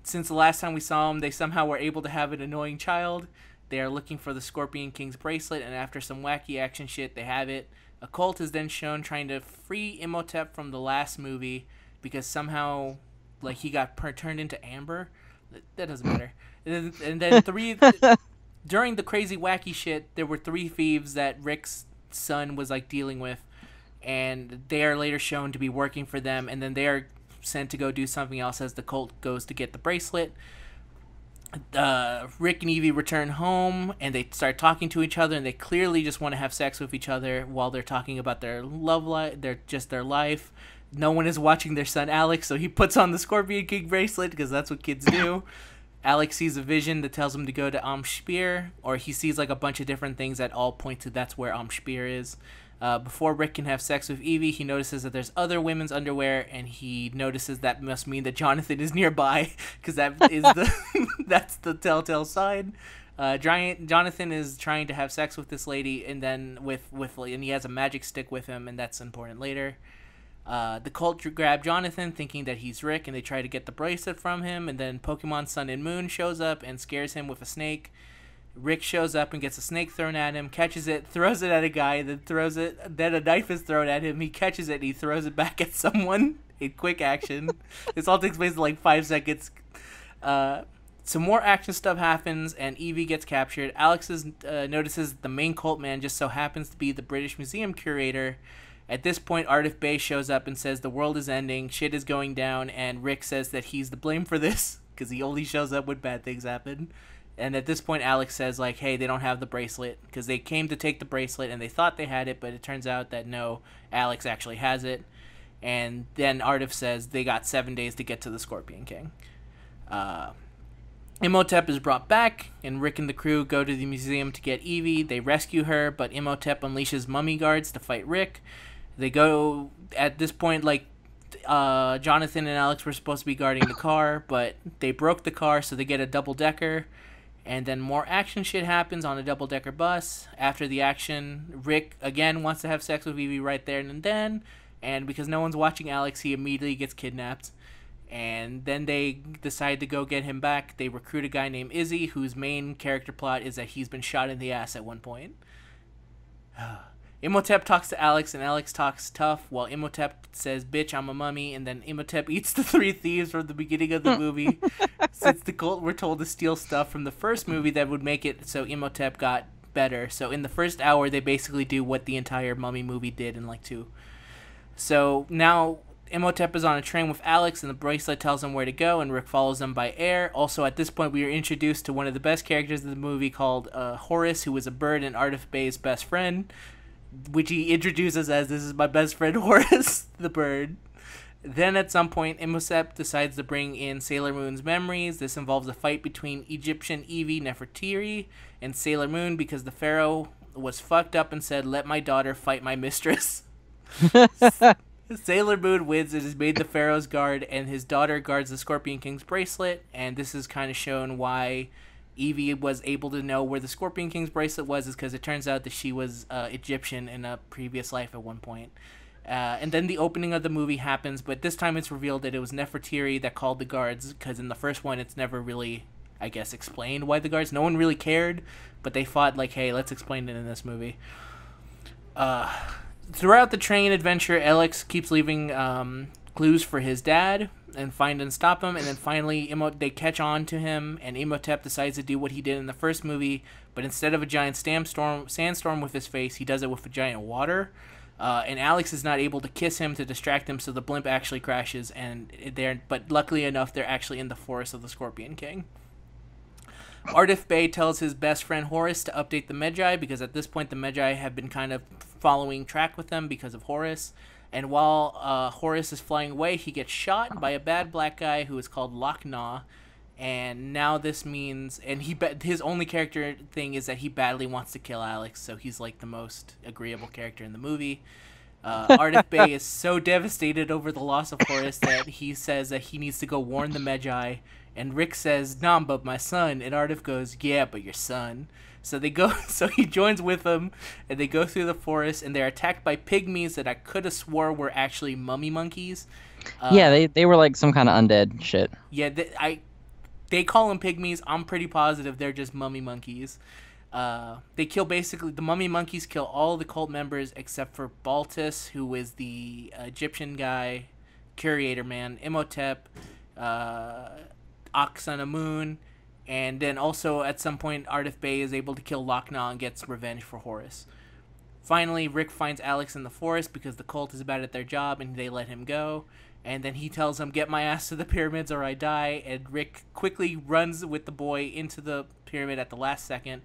Since the last time we saw them, they somehow were able to have an annoying child. They are looking for the Scorpion King's bracelet, and after some wacky action shit, they have it. A cult is then shown trying to free Imhotep from the last movie because somehow, like, he got turned into amber. That doesn't matter. And then during the crazy wacky shit, there were 3 thieves that Rick's son was, like, dealing with, and they are later shown to be working for them, and then they are sent to go do something else as the cult goes to get the bracelet. Rick and Evie return home, and they start talking to each other, and they clearly just want to have sex with each other while they're talking about their love life, their life. No one is watching their son Alex, so he puts on the Scorpion King bracelet because that's what kids do. Alex sees a vision that tells him to go to Spear, or he sees like a bunch of different things that all point to that's where Spear is. Before Rick can have sex with Evie, he notices that there's other women's underwear, and he notices that must mean that Jonathan is nearby, because that is that's the telltale sign. Jonathan is trying to have sex with this lady, and then and he has a magic stick with him, and that's important later. The cult grab Jonathan, thinking that he's Rick, and they try to get the bracelet from him, and then Pokemon Sun and Moon shows up and scares him with a snake. Rick shows up and gets a snake thrown at him, catches it, throws it at a guy, then a knife is thrown at him. He catches it and he throws it back at someone in quick action. This all takes place in like 5 seconds. Some more action stuff happens and Evie gets captured. Alex notices the main cult man just so happens to be the British Museum curator. At this point, Ardif Bey shows up and says the world is ending, shit is going down, and Rick says that he's to blame for this because he only shows up when bad things happen. And at this point, Alex says, like, hey, they don't have the bracelet because they came to take the bracelet and they thought they had it, but it turns out that no, Alex actually has it. And then Ardif says they got 7 days to get to the Scorpion King. Imhotep is brought back, and Rick and the crew go to the museum to get Evie. They rescue her, but Imhotep unleashes mummy guards to fight Rick. They go, at this point, like, Jonathan and Alex were supposed to be guarding the car, but they broke the car, so they get a double-decker. And then more action shit happens on a double-decker bus. After the action, Rick, again, wants to have sex with Evie right there and then. And because no one's watching Alex, he immediately gets kidnapped. And then they decide to go get him back. They recruit a guy named Izzy, whose main character plot is that he's been shot in the ass at one point. Imhotep talks to Alex, and Alex talks tough, while Imhotep says, bitch, I'm a mummy, and then Imhotep eats the 3 thieves from the beginning of the movie. Since the cult were told to steal stuff from the first movie that would make it so Imhotep got better. So in the first hour, they basically do what the entire mummy movie did in like 2. So now Imhotep is on a train with Alex, and the bracelet tells him where to go, and Rick follows them by air. Also, at this point, we are introduced to one of the best characters of the movie called Horace, who is a bird and Ardif Bey's best friend, which he introduces as, this is my best friend Horace, the bird. Then at some point, Imhotep decides to bring in Sailor Moon's memories. This involves a fight between Egyptian Evie Nefertiti and Sailor Moon because the pharaoh was fucked up and said, let my daughter fight my mistress. Sailor Moon wins and is made the pharaoh's guard, and his daughter guards the Scorpion King's bracelet, and this is kind of shown why Evie was able to know where the Scorpion King's bracelet was, is because it turns out that she was Egyptian in a previous life at one point. And then the opening of the movie happens, but this time it's revealed that it was Nefertiti that called the guards, because in the first one it's never really, I guess, explained why the guards. No one really cared, but they thought, like, hey, let's explain it in this movie. Throughout the train adventure, Alex keeps leaving clues for his dad and find and stop him, and then finally they catch on to him, and Imhotep decides to do what he did in the first movie, but instead of a giant sandstorm with his face, he does it with a giant water. And Alex is not able to kiss him to distract him, so the blimp actually crashes, but luckily enough, they're actually in the forest of the Scorpion King. Ardif Bey tells his best friend Horace to update the Magi, because at this point the Magi have been kind of following track with them because of Horace. And while Horace is flying away, he gets shot by a bad black guy who is called Lochnaw. And now this means, and his only character thing is that he badly wants to kill Alex, so he's like the most agreeable character in the movie. Ardif Bey is so devastated over the loss of Horace that he says that he needs to go warn the Magi. And Rick says, "Nah, but my son." And Ardif goes, "Yeah, but your son." So they go. So he joins with them, and they go through the forest, and they're attacked by pygmies that I could have swore were actually mummy monkeys. Yeah, they were like some kind of undead shit. Yeah, they call them pygmies. I'm pretty positive they're just mummy monkeys. They kill basically the mummy monkeys kill all the cult members except for Baltus, who is the Egyptian guy, curator man, Imhotep, Akhenamun, and then also at some point Ardif Bey is able to kill Lochnaw and gets revenge for Horace. Finally, Rick finds Alex in the forest because the cult is bad at their job and they let him go. And then he tells him, "Get my ass to the pyramids or I die." And Rick quickly runs with the boy into the pyramid at the last second.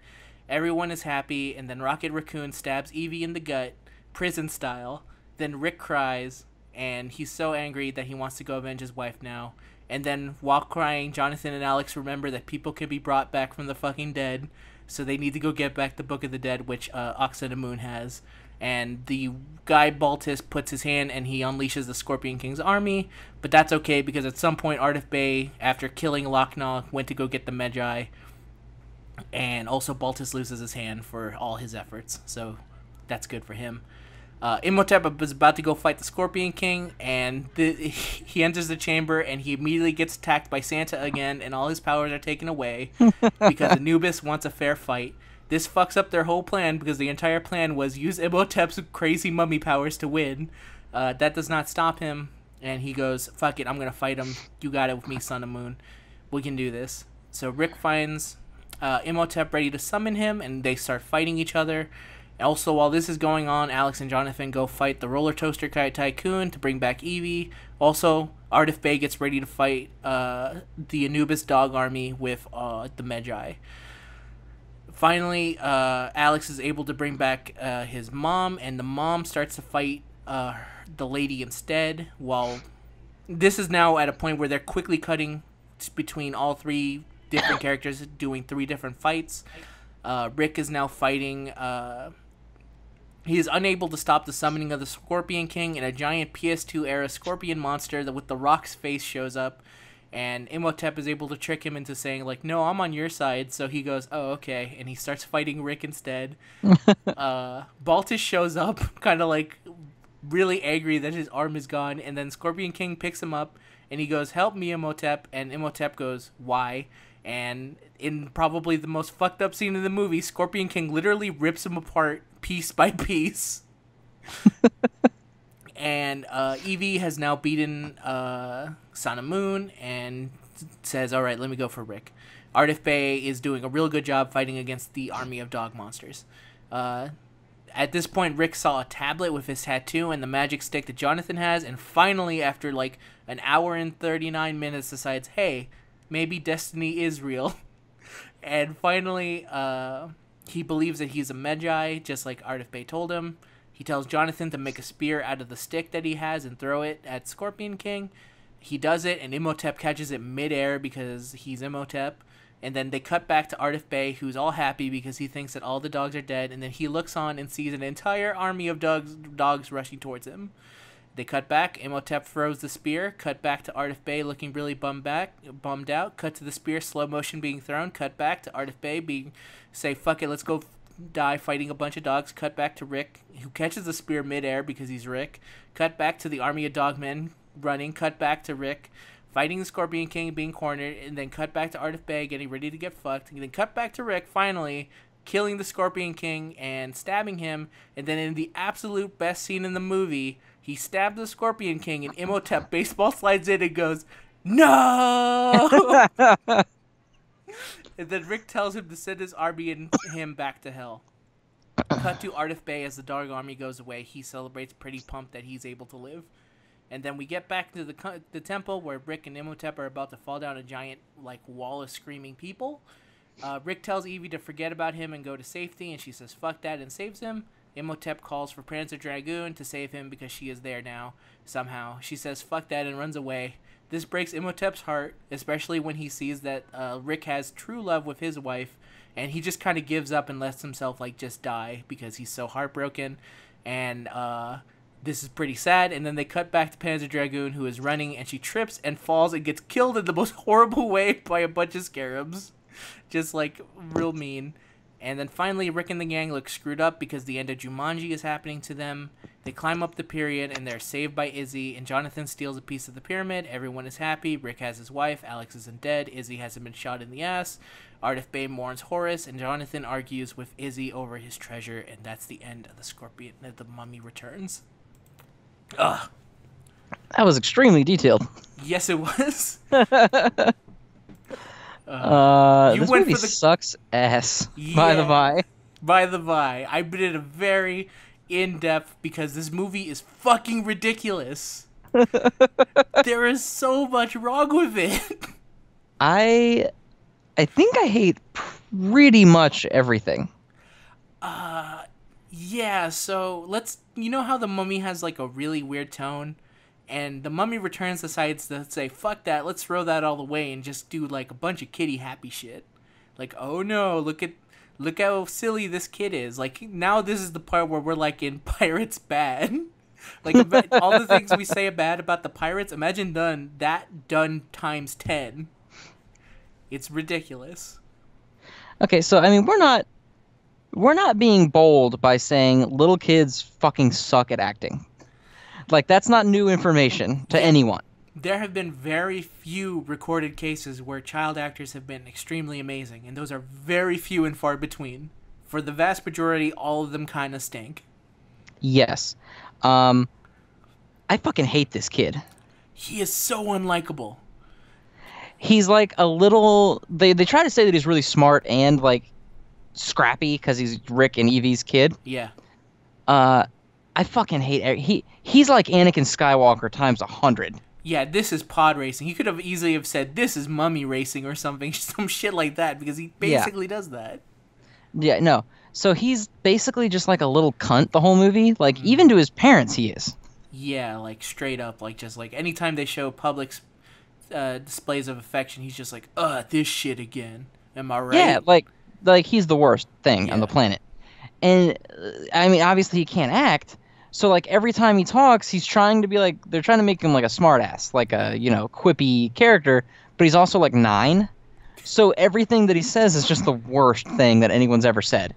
Everyone is happy, and then Rocket Raccoon stabs Evie in the gut, prison style. Then Rick cries, and he's so angry that he wants to go avenge his wife now. And then, while crying, Jonathan and Alex remember that people can be brought back from the fucking dead, so they need to go get back the Book of the Dead, which Akhenamun has. And the guy Baltus puts his hand and he unleashes the Scorpion King's army, but that's okay because at some point Ardif Bey, after killing Lochnaw, went to go get the Magi, and also Baltus loses his hand for all his efforts, so that's good for him. Imhotep is about to go fight the Scorpion King, and he enters the chamber, and he immediately gets attacked by Santa again, and all his powers are taken away because Anubis wants a fair fight. This fucks up their whole plan because the entire plan was use Imhotep's crazy mummy powers to win. That does not stop him, and he goes, fuck it, I'm going to fight him. You got it with me, Son of Moon. We can do this. So Rick finds Imhotep ready to summon him, and they start fighting each other. Also, while this is going on, Alex and Jonathan go fight the roller coaster tycoon to bring back Evie. Also, Ardif Bey gets ready to fight the Anubis dog army with the Magi. Finally, Alex is able to bring back his mom, and the mom starts to fight the lady instead. While this is now at a point where they're quickly cutting between all three different characters, doing 3 different fights. Rick is now fighting... he is unable to stop the summoning of the Scorpion King, and a giant PS2-era scorpion monster that with the Rock's face shows up, and Imhotep is able to trick him into saying, like, no, I'm on your side, so he goes, oh, okay, and he starts fighting Rick instead. Baltus shows up, kind of, like, really angry that his arm is gone, and then Scorpion King picks him up, and he goes, help me, Imhotep, and Imhotep goes, why? And in probably the most fucked up scene in the movie, Scorpion King literally rips him apart piece by piece. And Evie has now beaten Son of Moon and says, all right, let me go for Rick. Ardif Bey is doing a real good job fighting against the army of dog monsters. At this point, Rick saw a tablet with his tattoo and the magic stick that Jonathan has, and finally, after like an hour and 39 minutes, decides, hey, maybe destiny is real. And finally, he believes that he's a Magi, just like Ardif Bey told him. He tells Jonathan to make a spear out of the stick that he has and throw it at Scorpion King. He does it, and Imhotep catches it midair because he's Imhotep. And then they cut back to Ardif Bey, who's all happy because he thinks that all the dogs are dead. And then he looks on and sees an entire army of dogs rushing towards him. They cut back. Imhotep throws the spear. Cut back to Ardif Bey looking really bummed out. Cut to the spear, slow motion being thrown. Cut back to Ardif Bey say, fuck it, let's go die fighting a bunch of dogs. Cut back to Rick, who catches the spear midair because he's Rick. Cut back to the army of dogmen running. Cut back to Rick fighting the Scorpion King, being cornered. And then cut back to Ardif Bey getting ready to get fucked. And then cut back to Rick finally killing the Scorpion King and stabbing him. And then in the absolute best scene in the movie, he stabbed the Scorpion King, and Imhotep baseball slides in and goes, no! And then Rick tells him to send his army and him back to hell. Cut to Ardif Bey as the dog army goes away. He celebrates, pretty pumped that he's able to live. And then we get back to the temple where Rick and Imhotep are about to fall down a giant like wall of screaming people. Rick tells Evie to forget about him and go to safety, and she says fuck that and saves him. Imhotep calls for Prancer Dragoon to save him because she is there now, somehow. She says fuck that and runs away. This breaks Imhotep's heart, especially when he sees that Rick has true love with his wife, and he just kind of gives up and lets himself like just die because he's so heartbroken. And this is pretty sad. And then they cut back to Panzer Dragoon, who is running, and she trips and falls and gets killed in the most horrible way by a bunch of scarabs. Just like real mean. And then finally, Rick and the gang look screwed up because the end of Jumanji is happening to them. They climb up the pyramid, and they're saved by Izzy, and Jonathan steals a piece of the pyramid. Everyone is happy. Rick has his wife. Alex isn't dead. Izzy hasn't been shot in the ass. Ardif Bey mourns Horus, and Jonathan argues with Izzy over his treasure, and that's the end of the Mummy Returns. Ugh. That was extremely detailed. Yes, it was. This movie sucks ass. Yeah, by the by. By the by. I did a very in-depth because this movie is fucking ridiculous. There is so much wrong with it. I think I hate pretty much everything. Yeah, so you know how The Mummy has like a really weird tone? And The Mummy Returns decides to say, fuck that, let's throw that all away and just do like a bunch of kiddie happy shit. Like, oh no, look how silly this kid is. Like, now this is the part where we're like in Pirates bad. Like, all the things we say bad about the Pirates, imagine done times 10. It's ridiculous. Okay, so I mean, we're not we're not being bold by saying little kids fucking suck at acting. Like, that's not new information to Yeah. anyone. There have been very few recorded cases where child actors have been extremely amazing, and those are very few and far between. For the vast majority, all of them kind of stink. Yes. I fucking hate this kid. He is so unlikable. He's like a little. They try to say that he's really smart and like scrappy because he's Rick and Evie's kid. Yeah. I fucking hate he's like Anakin Skywalker times 100. Yeah, this is pod racing. He could have easily have said, this is mummy racing or something, some shit like that, because he basically does that. Yeah, no. So he's basically just like a little cunt the whole movie. Like, even to his parents, he is. Yeah, like, straight up, like, just, like, anytime they show public displays of affection, he's just like, this shit again. Am I right? Yeah, like he's the worst thing on the planet. And, I mean, obviously he can't act. So, like, every time he talks, he's trying to be like, they're trying to make him like a smartass, like a, quippy character, but he's also like 9. So everything that he says is just the worst thing that anyone's ever said.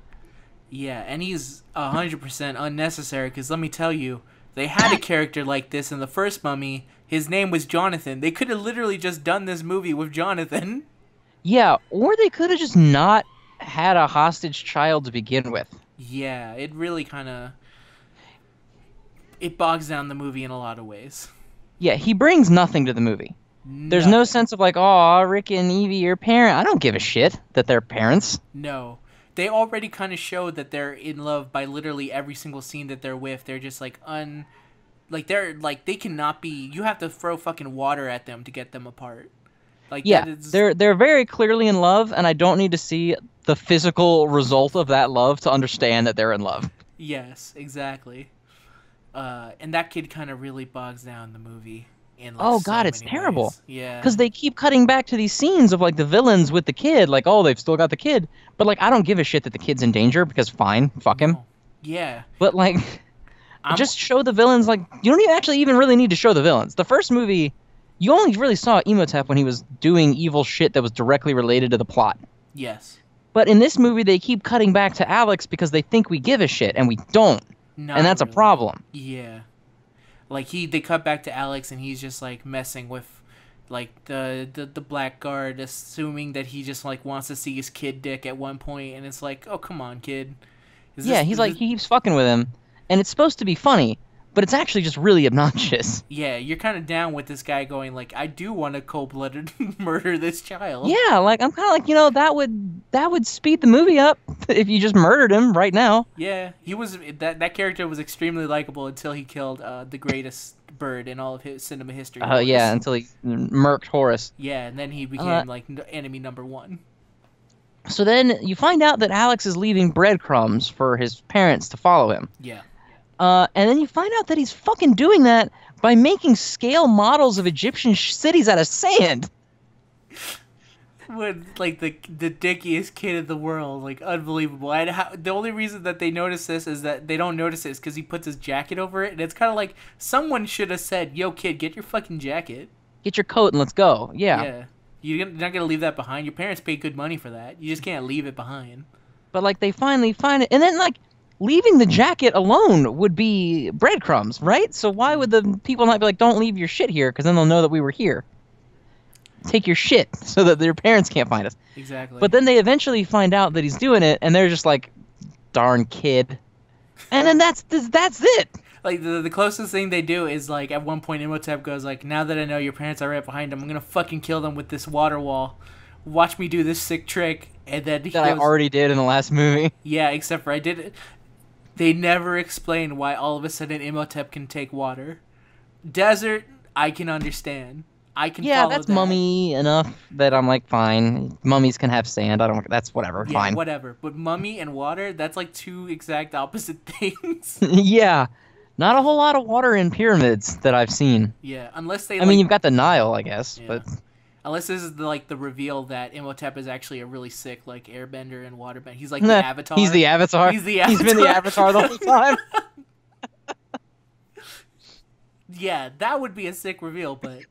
Yeah, and he's 100% unnecessary, because let me tell you, they had a character like this in the first Mummy. His name was Jonathan. They could have literally just done this movie with Jonathan. Yeah, or they could have just not had a hostage child to begin with. Yeah, it really kind of... It bogs down the movie in a lot of ways. Yeah, he brings nothing to the movie. There's no sense of like, oh, Rick and Evie, your parent. I don't give a shit that they're parents. No. They already kind of show that they're in love by literally every single scene that they're with. They're just like they cannot be. You have to throw fucking water at them to get them apart. Like, yeah, that is... they're very clearly in love, and I don't need to see the physical result of that love to understand that they're in love. Yes, exactly. And that kid kind of really bogs down the movie. Oh god, it's terrible. Ways. Yeah. Because they keep cutting back to these scenes of like the villains with the kid, like, oh, they've still got the kid, but like I don't give a shit that the kid's in danger because fine, fuck him. Yeah. But like, just show the villains. Like, you don't even really need to show the villains. The first movie, you only really saw Imhotep when he was doing evil shit that was directly related to the plot. Yes. But in this movie, they keep cutting back to Alex because they think we give a shit, and we don't. And that's really. A problem. Yeah. Like, they cut back to Alex, and he's just, like, messing with, like, the blackguard, assuming that he just, like, wants to see his kid dick at one point, and it's like, oh, come on, kid. He keeps fucking with him, and it's supposed to be funny, but it's actually just really obnoxious. Yeah, you're kind of down with this guy going, like, I do want to cold-blooded murder this child. Yeah, like, I'm kind of like, that would speed the movie up if you just murdered him right now. Yeah, that character was extremely likable until he killed the greatest bird in all of his cinema history. Yeah, until he murked Horace. Yeah, and then he became, like, enemy number 1. So then you find out that Alex is leaving breadcrumbs for his parents to follow him. Yeah. And then you find out that he's fucking doing that by making scale models of Egyptian cities out of sand. Like, the dickiest kid in the world. Like, unbelievable. The only reason that they notice this is that they don't notice it is because he puts his jacket over it. And it's kind of like, someone should have said, yo, kid, get your fucking jacket. Get your coat and let's go. Yeah. Yeah. You're not going to leave that behind. Your parents paid good money for that. You just can't leave it behind. But, like, they finally find it. And then, like, leaving the jacket alone would be breadcrumbs, right? So why would the people not be like, don't leave your shit here, because then they'll know that we were here. Take your shit so that your parents can't find us. Exactly. But then they eventually find out that he's doing it, and they're just like, darn kid. And then that's it. Like, the closest thing they do is, like, at one point Imhotep goes, like, now that I know your parents are right behind them, I'm going to fucking kill them with this water wall. Watch me do this sick trick. And then he goes, I already did in the last movie. Yeah, except for I did it. They never explain why all of a sudden Imhotep can take water. Desert, I can understand. I can follow that's that. mummy enough that I'm like, fine. Mummies can have sand. That's whatever. Yeah, fine. whatever. But mummy and water, that's like two exact opposite things. Yeah. Not a whole lot of water in pyramids that I've seen. Yeah, unless they I mean, you've got the Nile, I guess, but... Unless this is the reveal that Imhotep is actually a really sick, like, airbender and waterbender. He's like the Avatar. He's the Avatar. He's the Avatar. He's been the Avatar the whole time. Yeah, that would be a sick reveal, but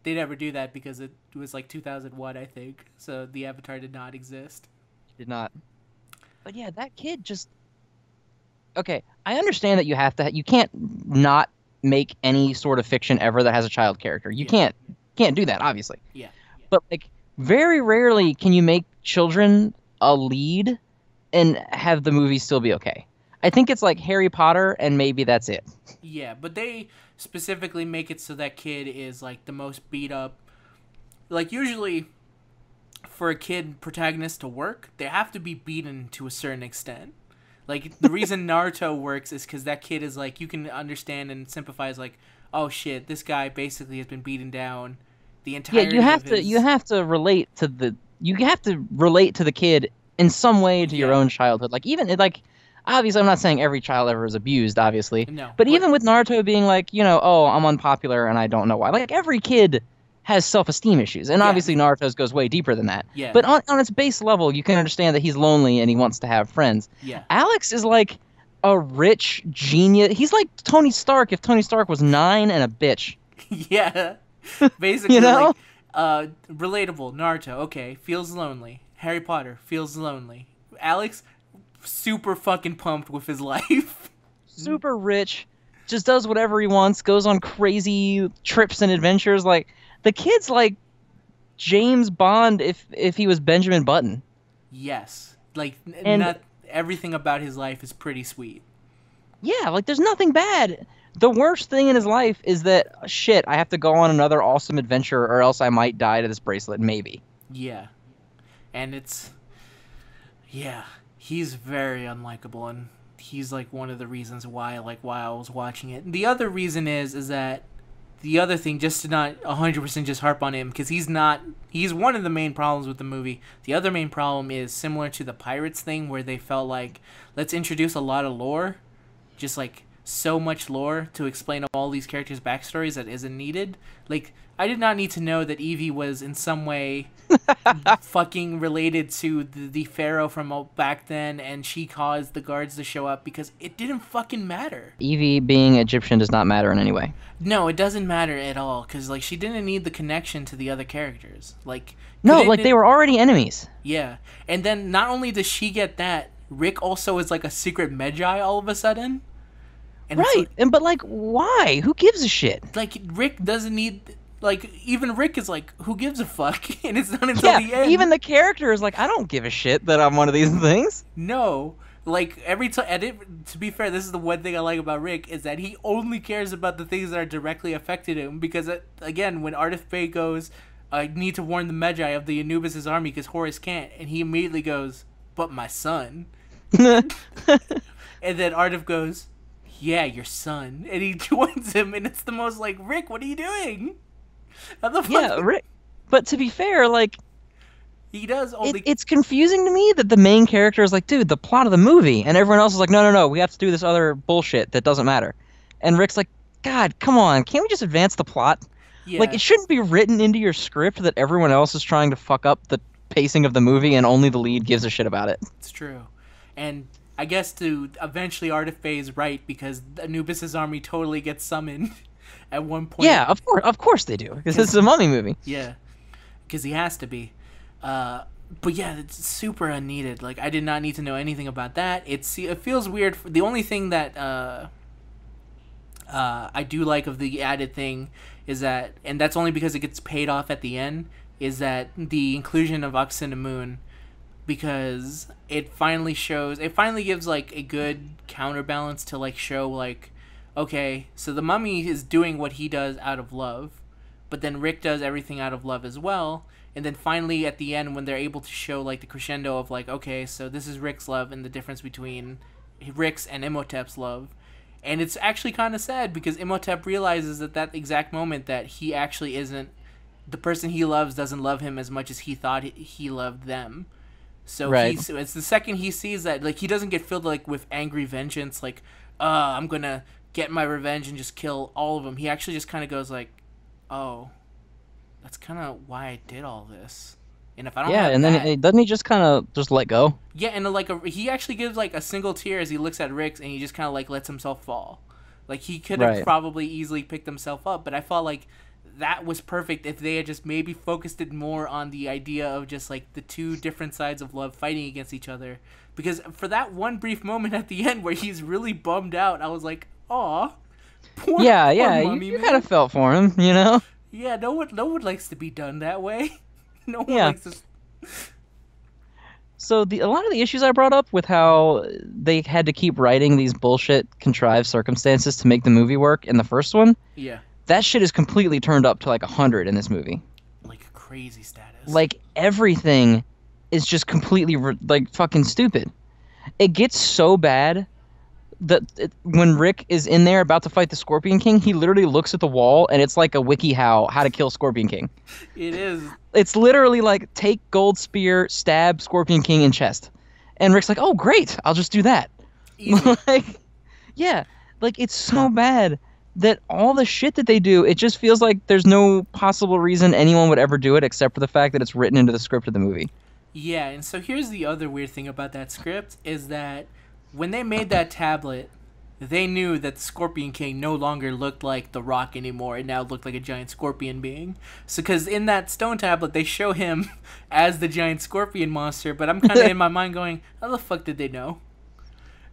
they never do that because it was like 2001, I think. So the Avatar did not exist. Did not. But yeah, that kid just okay. I understand that you can't not make any sort of fiction ever that has a child character. You Yeah. can't do that, obviously. Yeah. But like very rarely can you make children a lead and have the movie still be okay. I think it's like Harry Potter and maybe that's it. Yeah, but they specifically make it so that kid is like the most beat up. Like usually for a kid protagonist to work, they have to be beaten to a certain extent. Like the reason Naruto works is because that kid is like you can understand and sympathize. Like, oh shit, this guy basically has been beaten down the entire. Yeah, you have to relate to the kid in some way to your own childhood. Like even like obviously I'm not saying every child ever is abused, obviously. No, but even with Naruto being like, oh, I'm unpopular and I don't know why. Like every kid has self-esteem issues. And obviously Naruto's goes way deeper than that. Yeah. But on its base level, you can understand that he's lonely and he wants to have friends. Yeah. Alex is like a rich genius. He's like Tony Stark if Tony Stark was 9 and a bitch. Yeah. Basically, know? like, relatable. Naruto, okay, feels lonely. Harry Potter feels lonely. Alex, super fucking pumped with his life. Super rich, just does whatever he wants, goes on crazy trips and adventures. Like the kid's like James Bond if he was Benjamin Button. Yes, like And- not everything about his life is pretty sweet. Yeah, like there's nothing bad. The worst thing in his life is that shit, I have to go on another awesome adventure or else I might die to this bracelet, maybe. Yeah, and he's very unlikable, and he's like one of the reasons why I was watching it. The other reason is that the other thing, just to not 100% just harp on him, because he's one of the main problems with the movie. The other main problem is similar to the Pirates thing, where they felt like, let's introduce a lot of lore, just like so much lore to explain all these characters' backstories that isn't needed. Like, I did not need to know that Evie was in some way fucking related to the pharaoh from back then, and she caused the guards to show up, because it didn't fucking matter. Evie being Egyptian does not matter in any way. No, it doesn't matter at all, because like she didn't need the connection to the other characters. Like No, like they were already enemies. Yeah, and then not only does she get that, Rick also is like a secret Magi all of a sudden. And it's Right, but like, why? Who gives a shit? like Rick doesn't need. Like, even Rick is like, who gives a fuck? And it's not until the end. Even the character is like, I don't give a shit that I'm one of these things. No. Like, every time, to be fair, this is the one thing I like about Rick, is that he only cares about the things that are directly affected him, because, again, when Ardith Bay goes, I need to warn the Magi of the Anubis' army because Horus can't, and he immediately goes, but my son. And then Ardith goes, yeah, your son. And he joins him, and it's the most like, Rick, what are you doing? How the fuck? Yeah, Rick. But to be fair, like, He does only. it's confusing to me that the main character is like, dude, the plot of the movie, and everyone else is like, no, we have to do this other bullshit that doesn't matter. And Rick's like, God, come on, can't we just advance the plot? Yeah. Like, it shouldn't be written into your script that everyone else is trying to fuck up the pacing of the movie and only the lead gives a shit about it. It's true. And I guess to eventually Ardith Bay is right, because Anubis' army totally gets summoned at one point. Yeah, of course they do, because this is a mummy movie. Yeah. Because he has to be. But yeah, it's super unneeded. Like, I did not need to know anything about that. It feels weird. The only thing that I do like of the added thing is that, and that's only because it gets paid off at the end, is that the inclusion of Moon, because it finally gives like a good counterbalance to like show like, okay, so the mummy is doing what he does out of love, but then Rick does everything out of love as well. And then finally at the end, when they're able to show like the crescendo of like, okay, so this is Rick's love and the difference between Rick's and Imhotep's love. And it's actually kind of sad, because Imhotep realizes at that exact moment that he actually isn't, the person he loves doesn't love him as much as he thought he loved them. So Right. it's the second he sees that, like, he doesn't get filled like with angry vengeance, like, I'm gonna get my revenge and just kill all of them. He actually just kind of goes like, oh, that's kind of why I did all this. And if I don't have And then that, doesn't he just kind of just let go? yeah, and like he actually gives like a single tear as he looks at Rick, and he just kind of like lets himself fall. Like, he could have Right. probably easily picked himself up, but I felt like that was perfect if they had just maybe focused it more on the idea of just like the two different sides of love fighting against each other. Because for that one brief moment at the end where he's really bummed out, I was like, aw. Poor Mummy, you kind of felt for him, you know? Yeah, no one likes to be done that way. No one Yeah. likes to. So a lot of the issues I brought up with how they had to keep writing these bullshit contrived circumstances to make the movie work in the first one, Yeah. that shit is completely turned up to like 100 in this movie. Like crazy status. Like everything is just completely like fucking stupid. It gets so bad that when Rick is in there about to fight the Scorpion King, he literally looks at the wall and it's like a wiki how to kill Scorpion King. It is. It's literally like take gold spear, stab Scorpion King in chest. And Rick's like, "Oh, great. I'll just do that." Like yeah, like it's so bad that all the shit that they do, it just feels like there's no possible reason anyone would ever do it except for the fact that it's written into the script of the movie. Yeah, and so here's the other weird thing about that script is that when they made that tablet, they knew that the Scorpion King no longer looked like The Rock anymore. It now looked like a giant scorpion being. So, because in that stone tablet, they show him as the giant scorpion monster, but I'm kind of in my mind going, how the fuck did they know?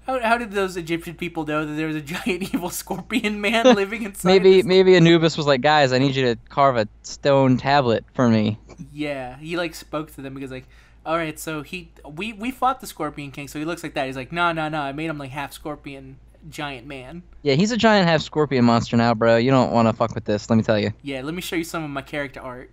How did those Egyptian people know that there was a giant evil scorpion man living inside? Maybe Anubis was like, "Guys, I need you to carve a stone tablet for me." Yeah, he like spoke to them because like, all right, so we fought the Scorpion King, so he looks like that. He's like, no, I made him like half scorpion giant man. Yeah, he's a giant half scorpion monster now, bro. You don't want to fuck with this, let me tell you. Yeah, let me show you some of my character art.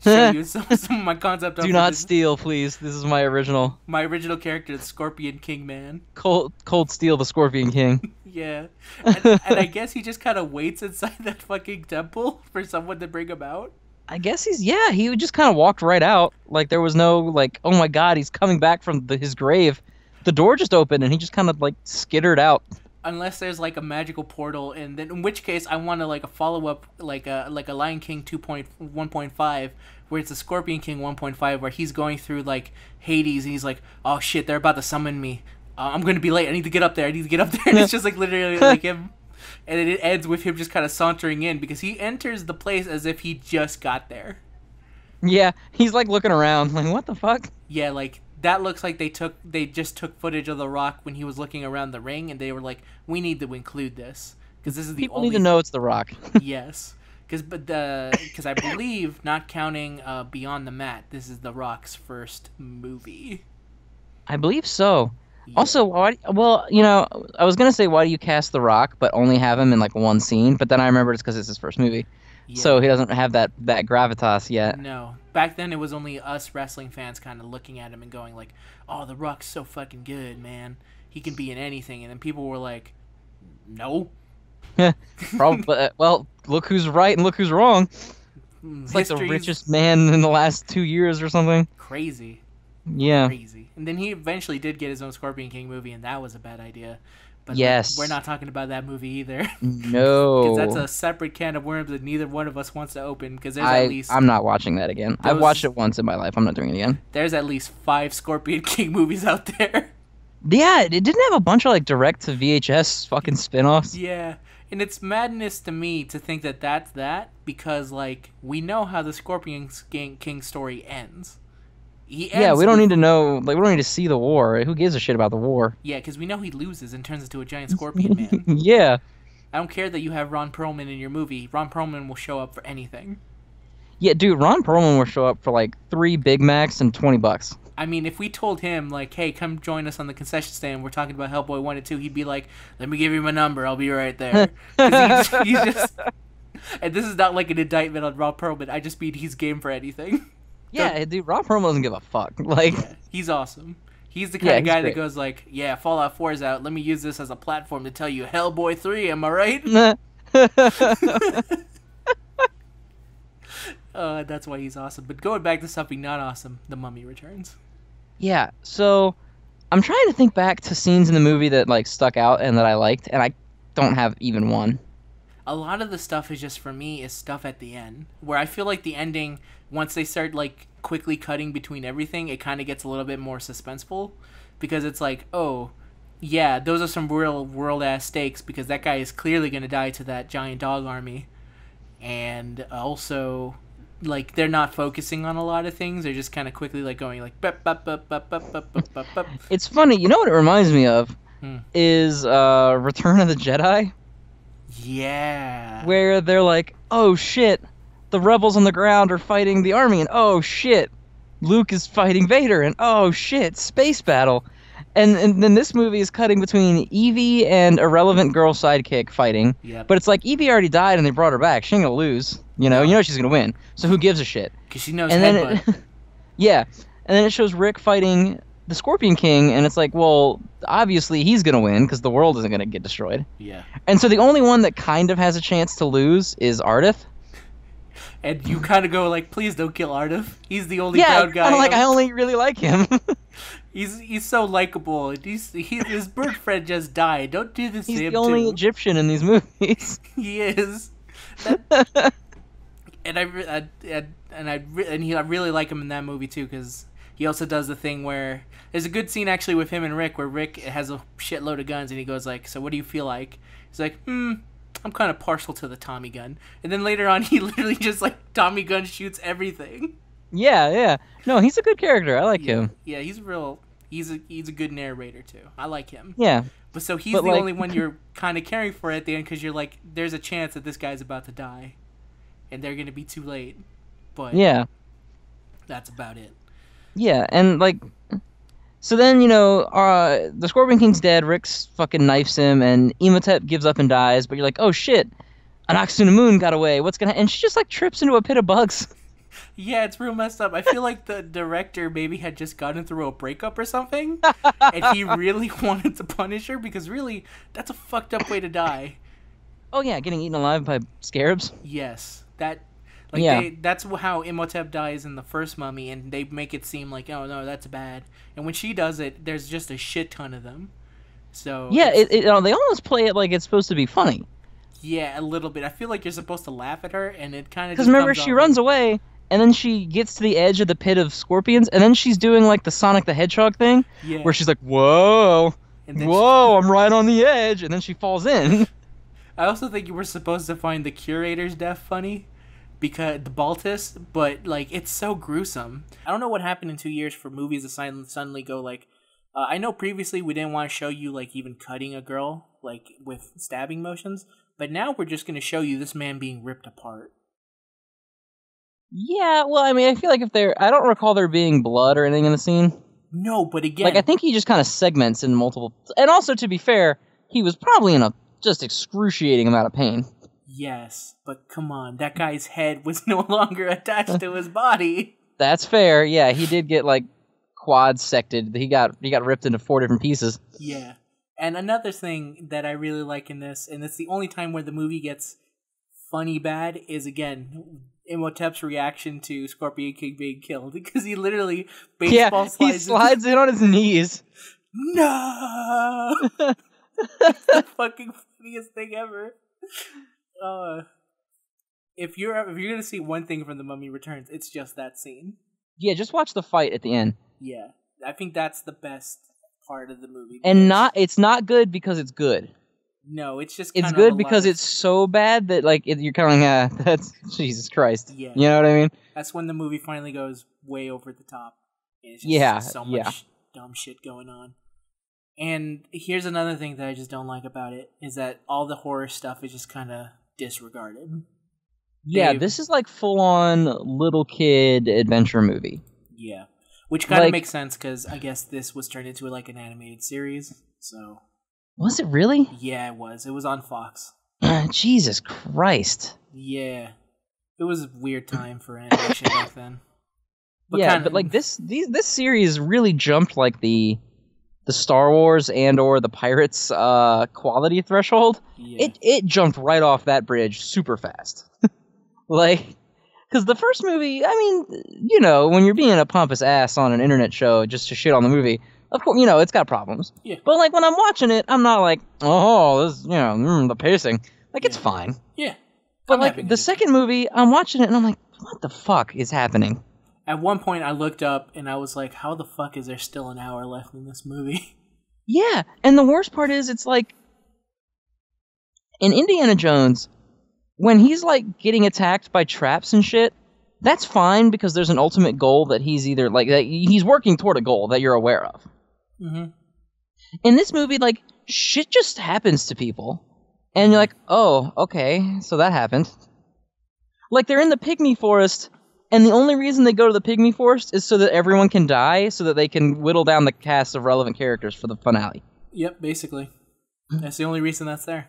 Show you some of my concept art. Do not steal, please. This is my original. My original character, the Scorpion King man. Cold Steel, the Scorpion King. Yeah. And I guess he just kind of waits inside that fucking temple for someone to bring him out. I guess he just kind of walked right out. Like there was no like, oh my god, he's coming back from his grave. The door just opened and he just kind of like skittered out. Unless there's like a magical portal, and then in which case I want to like a follow up, like a Lion King 1.5, where it's a Scorpion King 1.5, where he's going through like Hades and he's like, oh shit, they're about to summon me. I'm gonna be late. I need to get up there. And it's just like literally like him, and it ends with him just kind of sauntering in because he enters the place as if he just got there. Yeah, he's like looking around, like what the fuck? Yeah, like. That looks like they just took footage of The Rock when he was looking around the ring, and they were like, "We need to include this because this is the people only." Need to know it's The Rock. Yes, because I believe, not counting Beyond the Mat, this is The Rock's first movie. I believe so. Yeah. Also, I was gonna say why do you cast The Rock but only have him in like one scene, but then I remembered it's because it's his first movie. Yeah. So he doesn't have that gravitas yet. No. Back then, it was only us wrestling fans kind of looking at him and going like, oh, The Rock's so fucking good, man. He can be in anything. And then people were like, no. Probably. Well, look who's right and look who's wrong. It's like the richest man in the last 2 years or something. Crazy. Yeah. Crazy. And then he eventually did get his own Scorpion King movie, and that was a bad idea. But yes. We're not talking about that movie either. No. Because that's a separate can of worms that neither one of us wants to open. Because there's at least... I'm not watching that again. I've watched it once in my life. I'm not doing it again. There's at least 5 Scorpion King movies out there. Yeah, it didn't have a bunch of like direct to VHS fucking spin-offs. Yeah. And it's madness to me to think that that's that. Because, like, we know how the Scorpion King story ends. Yeah, we don't need to know. Like, we don't need to see the war. Who gives a shit about the war? Yeah, because we know he loses and turns into a giant scorpion man. Yeah. I don't care that you have Ron Perlman in your movie. Ron Perlman will show up for anything. Yeah, dude, Ron Perlman will show up for like 3 Big Macs and $20. I mean, if we told him, like, hey, come join us on the concession stand, we're talking about Hellboy 1 and 2, he'd be like, let me give you my number, I'll be right there. He's just... And this is not like an indictment on Ron Perlman, I just mean he's game for anything. Yeah, dude, Ron Perlman doesn't give a fuck. Like, yeah, he's awesome. He's the kind of guy that goes like, yeah, Fallout 4 is out. Let me use this as a platform to tell you Hellboy 3, am I right? That's why he's awesome. But going back to something not awesome, The Mummy Returns. Yeah, so I'm trying to think back to scenes in the movie that like stuck out and that I liked, and I don't have even one. A lot of the stuff is just, for me, is stuff at the end. Where I feel like the ending, once they start, like, quickly cutting between everything, it kind of gets a little bit more suspenseful. Because it's like, oh, yeah, those are some real world-ass stakes, because that guy is clearly going to die to that giant dog army. and also like they're not focusing on a lot of things. They're just kind of quickly like going like bup, bup, bup, bup, bup, bup, bup, bup, bup. It's funny. You know what it reminds me of is Return of the Jedi, Yeah. where they're like, oh shit, the rebels on the ground are fighting the army, and oh shit, Luke is fighting Vader, and oh shit, space battle. And then this movie is cutting between Evie and irrelevant girl sidekick fighting. Yep. But it's like Evie already died and they brought her back. She ain't gonna lose. You know she's gonna win. So who gives a shit? Because she knows And headbutt. then yeah. And then it shows Rick fighting the Scorpion King, and it's like, well, obviously he's gonna win because the world isn't gonna get destroyed. Yeah. And so the only one that kind of has a chance to lose is Ardith. And you kind of go like, please don't kill Ardith. He's the only Yeah, brown guy. I only really like him. He's so likable. His bird friend just died. Don't do this He's to him the only too. Egyptian in these movies. He is. And I really like him in that movie too, because he also does the thing where there's a good scene actually with him and Rick, where Rick has a shitload of guns and he goes like, so what do you feel like? He's like, I'm kind of partial to the Tommy gun. And then later on he literally just like Tommy gun shoots everything. Yeah. No, he's a good character. I like him. Yeah, he's a good narrator too. I like him. Yeah. But so he's But, the like- only one you're kind of caring for at the end, because you're like, there's a chance that this guy's about to die, and they're gonna be too late. But Yeah. that's about it. Yeah, and like, so then the Scorpion King's dead. Rick's fucking knifes him, and Imhotep gives up and dies. But you're like, oh shit, Anck-su-namun got away. What's gonna? And she just like trips into a pit of bugs. Yeah, it's real messed up. I feel like the director maybe had just gotten through a breakup or something, and he really wanted to punish her, because really, that's a fucked up way to die. Oh yeah, getting eaten alive by scarabs. Yes, that's how Imhotep dies in the first Mummy, and they make it seem like, oh no, that's bad. And when she does it, there's just a shit ton of them. So Yeah, they almost play it like it's supposed to be funny. yeah, a little bit. I feel like you're supposed to laugh at her, and it kind of Because remember, she runs away, and then she gets to the edge of the pit of scorpions, and then she's doing like the Sonic the Hedgehog thing, Yeah. where she's like, whoa, And then whoa, I'm right on the edge, and then she falls in. I also think you were supposed to find the curator's death funny, because the Baltus, but like it's so gruesome. I don't know what happened in 2 years for movies to suddenly go like, I know previously we didn't want to show you like even cutting a girl like with stabbing motions, but now we're just going to show you this man being ripped apart. Yeah, well, I mean, I feel like I don't recall there being blood or anything in the scene. No, but again, Like, I think he just kind of segments in multiple, and also, to be fair, he was probably in a just excruciating amount of pain. yes, but come on, that guy's head was no longer attached to his body. That's fair. Yeah, he did get like quad sected. He got ripped into 4 different pieces. Yeah. And another thing that I really like in this, and it's the only time where the movie gets funny bad, is again Imhotep's reaction to Scorpion King being killed, because he literally baseball He slides in on his knees. No. It's the fucking funniest thing ever. If you're gonna see one thing from The Mummy Returns, it's just that scene. Yeah, just watch the fight at the end. Yeah, I think that's the best part of the movie. And it's not good because it's good. No, it's just It's kind good of because it's so bad that like you're kind of like, that's Jesus Christ. Yeah. You know what I mean? That's when the movie finally goes way over the top. And it's just Yeah, so yeah. much dumb shit going on. And here's another thing that I just don't like about it, is that all the horror stuff is just kind of disregarded. Yeah, They- this is like full on little kid adventure movie. Yeah. Which kind of Like- makes sense, because I guess this was turned into like an animated series. So, Was it really? yeah, it was. It was on Fox. Jesus Christ. Yeah. It was a weird time for animation back then. But like this series really jumped like the Star Wars and or the Pirates quality threshold. Yeah. It jumped right off that bridge super fast. Like, because the first movie, I mean, when you're being a pompous ass on an internet show just to shit on the movie, of course, it's got problems. Yeah. But like when I'm watching it, I'm not like, oh, this, the pacing. Like, it's fine. Yeah. But I'm like happy the with it. second movie, I'm watching it and I'm like, what the fuck is happening? At one point, I looked up and I was like, how the fuck is there still an hour left in this movie? Yeah, and the worst part is, it's like in Indiana Jones, when he's like getting attacked by traps and shit, that's fine because there's an ultimate goal that he's either like that he's working toward a goal that you're aware of. Mm-hmm. In this movie, like shit just happens to people, and you're like, oh, okay, so that happened. Like they're in the pygmy forest, and the only reason they go to the pygmy forest is so that everyone can die, so that they can whittle down the cast of relevant characters for the finale. Yep, basically. That's the only reason that's there.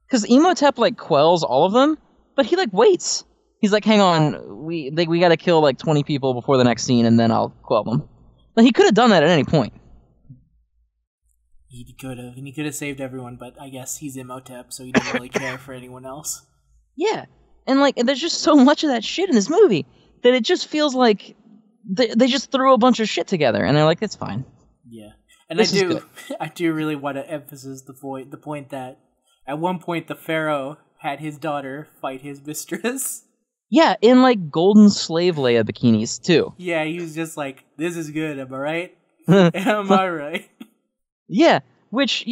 Because Imhotep like quells all of them, but he like waits. He's like, hang on, we got to kill like 20 people before the next scene, and then I'll quell them. Like he could have done that at any point. He could have, and he could have saved everyone, but I guess he's Imhotep, so he didn't really care for anyone else. Yeah, and like there's just so much of that shit in this movie that it just feels like they just threw a bunch of shit together, and they're like, it's fine. Yeah, and This is good. I do really want to emphasize the point that at one point the Pharaoh had his daughter fight his mistress. Yeah, in like golden slave Leia bikinis too. Yeah, he was just like, "This is good, am I right? Am I right?" Yeah, which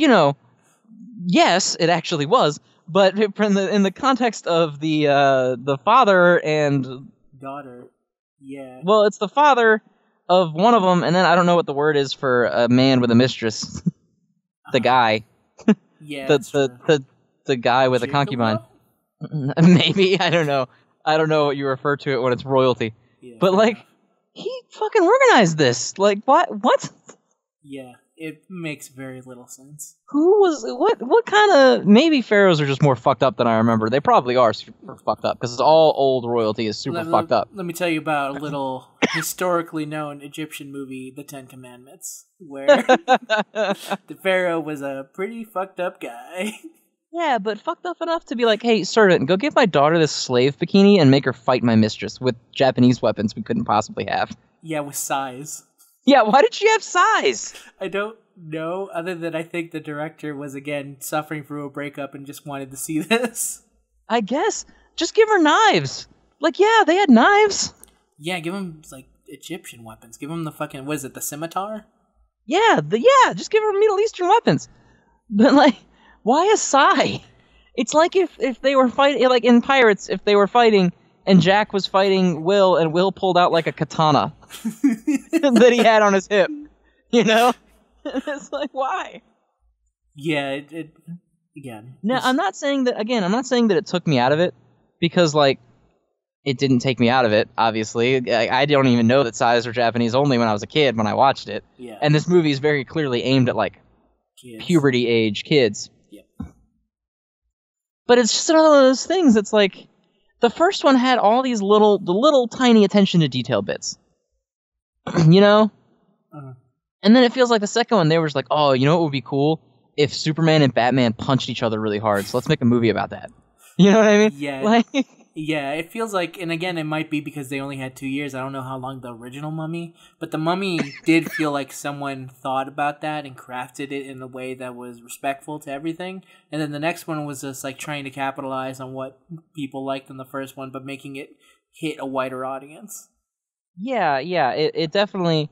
yes, it actually was, but in the context of the father and Daughter, yeah. well, it's the father of one of them, and then I don't know what the word is for a man with a mistress. The guy, Yeah, the guy with a concubine. Maybe, I don't know. I don't know what you refer to it when it's royalty. Yeah, But like, he fucking organized this. Like, what? yeah, it makes very little sense. What kind of, maybe pharaohs are just more fucked up than I remember. They probably are super fucked up, because all old royalty is super fucked up. Let me tell you about a little historically known Egyptian movie, The Ten Commandments, where the pharaoh was a pretty fucked up guy. Yeah, but fucked up enough to be like, hey, servant, go give my daughter this slave bikini and make her fight my mistress with Japanese weapons we couldn't possibly have. Yeah, with size. Yeah, why did she have size? I don't know, other than I think the director was, again, suffering through a breakup and just wanted to see this. I guess. Just give her knives. Like, yeah, they had knives. Yeah, give him, like, Egyptian weapons. Give him the fucking, what is it, the scimitar? Yeah, just give her Middle Eastern weapons. But, like, why a sai? It's like if they were fighting, like in Pirates, if they were fighting and Jack was fighting Will and Will pulled out like a katana that he had on his hip. You know? It's like, why? Yeah, it again. No, I'm not saying that it took me out of it, because, like, it didn't take me out of it, obviously. I don't even know that sais were Japanese only when I was a kid when I watched it. Yeah. And this movie is very clearly aimed at, like, Kids. puberty age kids. Yep. But it's just another one of those things that's like, the first one had all these little tiny attention to detail bits. You know? Uh-huh. And then it feels like the second one, they were just like, oh, you know what would be cool? If Superman and Batman punched each other really hard, so let's make a movie about that. You know what I mean? Yeah. Like, yeah, it feels like, and again, it might be because they only had 2 years. I don't know how long the original Mummy, but the Mummy did feel like someone thought about that and crafted it in a way that was respectful to everything. And then the next one was just like trying to capitalize on what people liked in the first one, but making it hit a wider audience. yeah, it definitely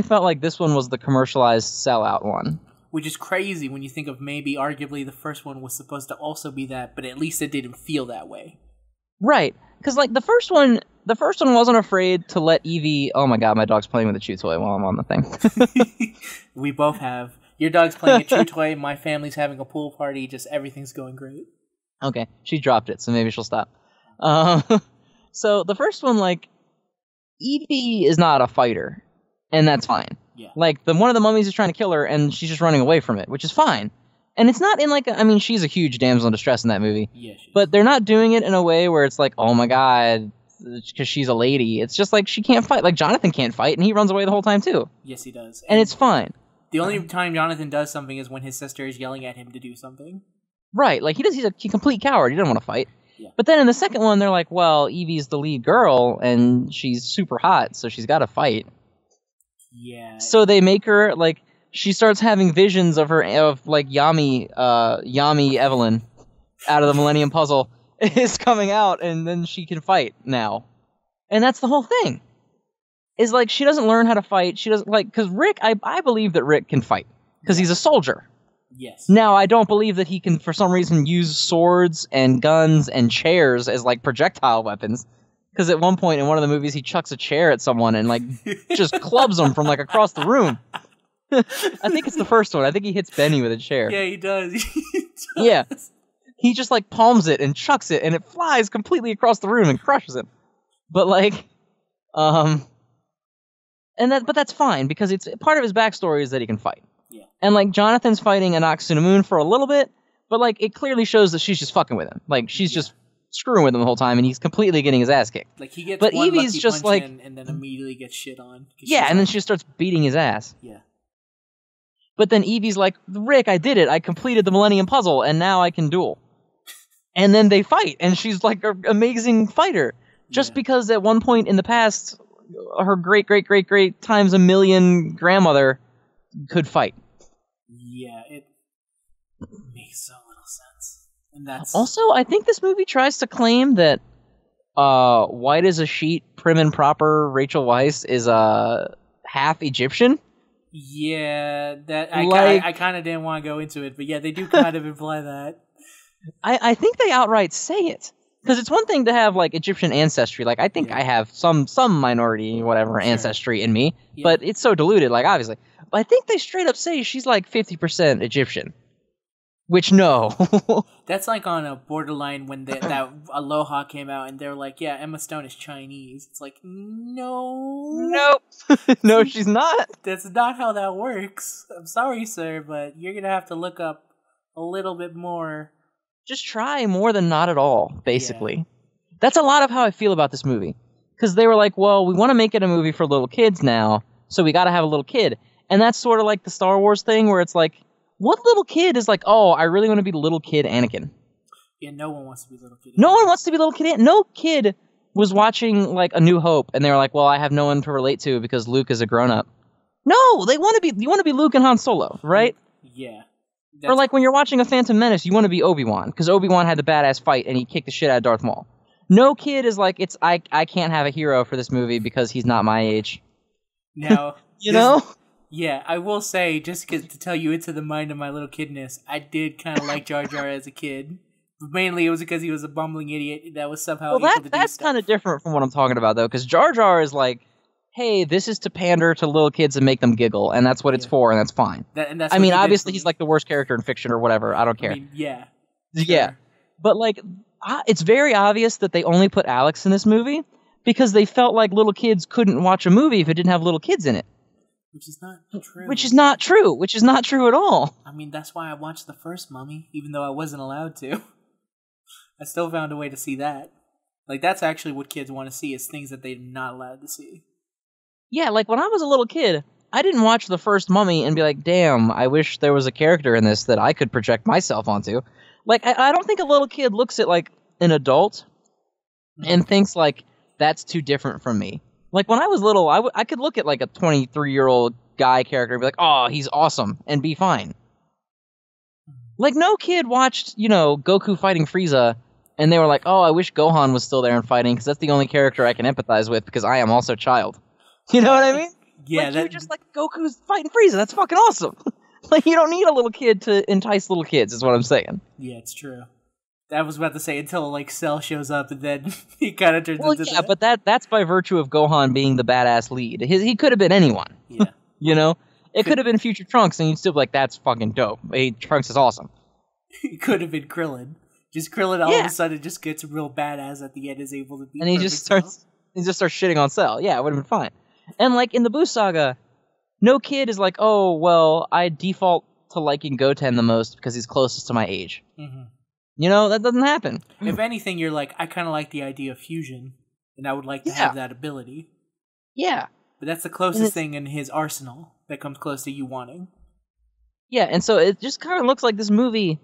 felt like this one was the commercialized sellout one. Which is crazy when you think of maybe arguably the first one was supposed to also be that, but at least it didn't feel that way. Right, because like the first one wasn't afraid to let Evie. Oh my god, my dog's playing with a chew toy while I'm on the thing. We both have. Your dog's playing a chew toy. My family's having a pool party. Just everything's going great. Okay, she dropped it, so maybe she'll stop. So the first one, like, Evie is not a fighter, and that's fine. Yeah. Like, one of the mummies is trying to kill her, and she's just running away from it, which is fine. And it's not in, like, she's a huge damsel in distress in that movie. Yeah, but they're not doing it in a way where it's like, oh my god, because she's a lady. It's just like, she can't fight. Like, Jonathan can't fight, and he runs away the whole time, too. Yes, he does. And it's fine. The only time Jonathan does something is when his sister is yelling at him to do something. Right, like, he's a complete coward. He doesn't want to fight. Yeah. But then in the second one, they're like, well, Evie's the lead girl, and she's super hot, so she's got to fight. Yeah. So they make her, like, she starts having visions of like, Yami Evelyn out of the Millennium Puzzle is coming out, and then she can fight now. And that's the whole thing. Is, like, she doesn't learn how to fight. She doesn't, like, because Rick, I believe that Rick can fight. Because he's a soldier. Yes. Now, I don't believe that he can, for some reason, use swords and guns and chairs as, like, projectile weapons. Because at one point in one of the movies, he chucks a chair at someone and, like, just clubs them from, like, across the room. I think it's the first one. I think he hits Benny with a chair. Yeah, he does. He does. Yeah. He just, like, palms it and chucks it, and it flies completely across the room and crushes him. But, like, but that's fine, because it's part of his backstory is that he can fight. Yeah. And, like, Jonathan's fighting Anck-su-namun for a little bit, but, like, it clearly shows that she's just fucking with him. Like, she's just screwing with him the whole time, and he's completely getting his ass kicked. Like, he gets but one Evie's lucky just, punch like, in and then immediately gets shit on. Yeah, and then she starts beating his ass. Yeah. But then Evie's like, Rick, I did it. I completed the Millennium Puzzle, and now I can duel. And then they fight, and she's, like, an amazing fighter. Just because at one point in the past, her great times a million grandmother could fight. Yeah, it makes so little sense. And that's Also, I think this movie tries to claim that white as a sheet, prim and proper Rachel Weisz is half Egyptian. Yeah, that I kind of didn't want to go into it, but yeah, they do kind of imply that. I think they outright say it. Because it's one thing to have, like, Egyptian ancestry. Like, I think I have some minority, whatever, ancestry in me. Yeah. But it's so diluted, like, obviously. But I think they straight up say she's, like, 50% Egyptian. Which, no. That's like on a borderline when that Aloha came out, and they're like, yeah, Emma Stone is Chinese. It's like, no. Nope. No, she's not. That's not how that works. I'm sorry, sir, but you're going to have to look up a little bit more. Just try more than not at all, basically. Yeah. That's a lot of how I feel about this movie. Because they were like, well, we want to make it a movie for little kids now, so we got to have a little kid. And that's sort of like the Star Wars thing, where it's like, what little kid is like, oh, I really want to be little kid Anakin? Yeah, no one wants to be little kid Anakin. No one wants to be little kid Anakin. No kid was watching, like, A New Hope, and they were like, well, I have no one to relate to because Luke is a grown-up. No, you want to be Luke and Han Solo, right? Yeah. Or like when you're watching a Phantom Menace, you want to be Obi-Wan, because Obi-Wan had the badass fight and he kicked the shit out of Darth Maul. No kid is like, I can't have a hero for this movie because he's not my age. Now, you know? Yeah, I will say, just to tell you into the mind of my little kidness, I did kind of like Jar Jar as a kid. But mainly it was because he was a bumbling idiot that was somehow able to do that's stuff. Kind of different from what I'm talking about, though, because Jar Jar is like, hey, this is to pander to little kids and make them giggle, and that's what it's for, and that's fine. That's I mean, obviously he's like the worst character in fiction or whatever. I don't care. I mean, yeah. Sure. Yeah. But, like, it's very obvious that they only put Alex in this movie because they felt like little kids couldn't watch a movie if it didn't have little kids in it. Which is not true. Which is not true. Which is not true at all. I mean, that's why I watched the first Mummy, even though I wasn't allowed to. I still found a way to see that. Like, that's actually what kids want to see, is things that they're not allowed to see. Yeah, like, when I was a little kid, I didn't watch the first Mummy and be like, damn, I wish there was a character in this that I could project myself onto. Like, I don't think a little kid looks at, like, an adult and thinks, like, that's too different from me. Like, when I was little, I could look at, like, a 23-year-old guy character and be like, oh, he's awesome, and be fine. Like, no kid watched, Goku fighting Frieza, and they were like, oh, I wish Gohan was still there and fighting, because that's the only character I can empathize with, because I am also child. You know what I mean? Yeah, like, you're just like, Goku's fighting Frieza, that's fucking awesome. Like, you don't need a little kid to entice little kids, is what I'm saying. Yeah, it's true. I was about to say, until, like, Cell shows up, and then he kind of turns into that. But that's by virtue of Gohan being the badass lead. He could have been anyone. Yeah. It could have been future Trunks, and you'd still be like, that's fucking dope. Hey, Trunks is awesome. It could have been Krillin. Just Krillin all of a sudden just gets real badass at the end, is able to be. And he just starts shitting on Cell. Yeah, it would have been fine. And, like, in the Boo Saga, no kid is like, oh, well, I default to liking Goten the most because he's closest to my age. Mm-hmm. That doesn't happen. If anything, you're like, I kind of like the idea of fusion, and I would like to have that ability. Yeah. But that's the closest thing in his arsenal that comes close to you wanting. Yeah, and so it just kind of looks like this movie,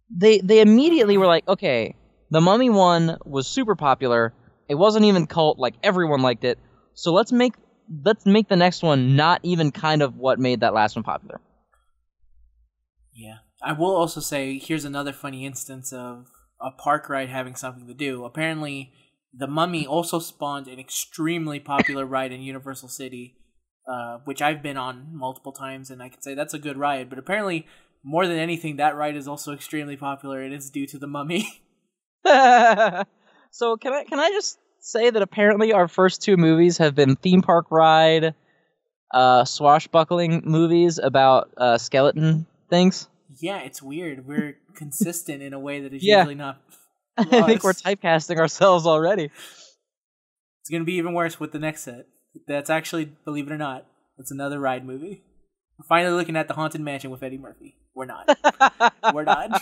they immediately were like, okay, The Mummy 1 was super popular, it wasn't even cult, like, everyone liked it, so let's make the next one not even kind of what made that last one popular. Yeah. I will also say, here's another funny instance of a park ride having something to do. Apparently, The Mummy also spawned an extremely popular ride in Universal City, which I've been on multiple times, and I can say that's a good ride. But apparently, more than anything, that ride is also extremely popular, and it's due to the Mummy. So can I just say that apparently our first two movies have been theme park ride, swashbuckling movies about skeleton things? Yeah, it's weird. We're consistent in a way that is Yeah. usually not. I think we're typecasting ourselves already. It's going to be even worse with the next set. That's actually, believe it or not, it's another ride movie. We're finally looking at the Haunted Mansion with Eddie Murphy. We're not. We're not.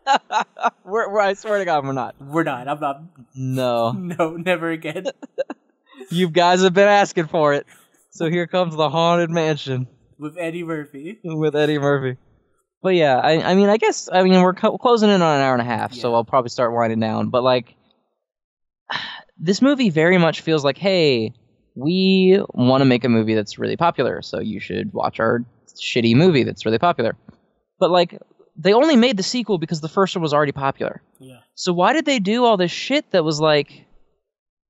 I swear to God, we're not. We're not. I'm not. No. No, never again. You guys have been asking for it. So here comes the Haunted Mansion. With Eddie Murphy. With Eddie Murphy. But yeah, I mean, we're closing in on an hour and a half, so I'll probably start winding down. But like, this movie very much feels like, hey, we want to make a movie that's really popular, so you should watch our shitty movie that's really popular. But like, they only made the sequel because the first one was already popular. Yeah. So why did they do all this shit that was like,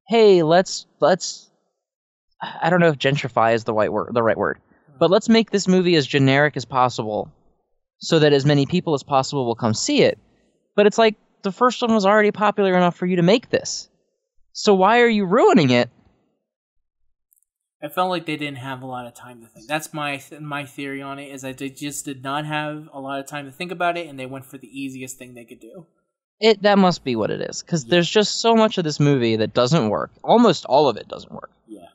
hey, let's I don't know if gentrify is the right word, but let's make this movie as generic as possible so that as many people as possible will come see it. But it's like, the first one was already popular enough for you to make this. So why are you ruining it? I felt like they didn't have a lot of time to think. That's my theory on it, is that they just did not have a lot of time to think about it, and they went for the easiest thing they could do. That must be what it is, because there's just so much of this movie that doesn't work. Almost all of it doesn't work. Yeah.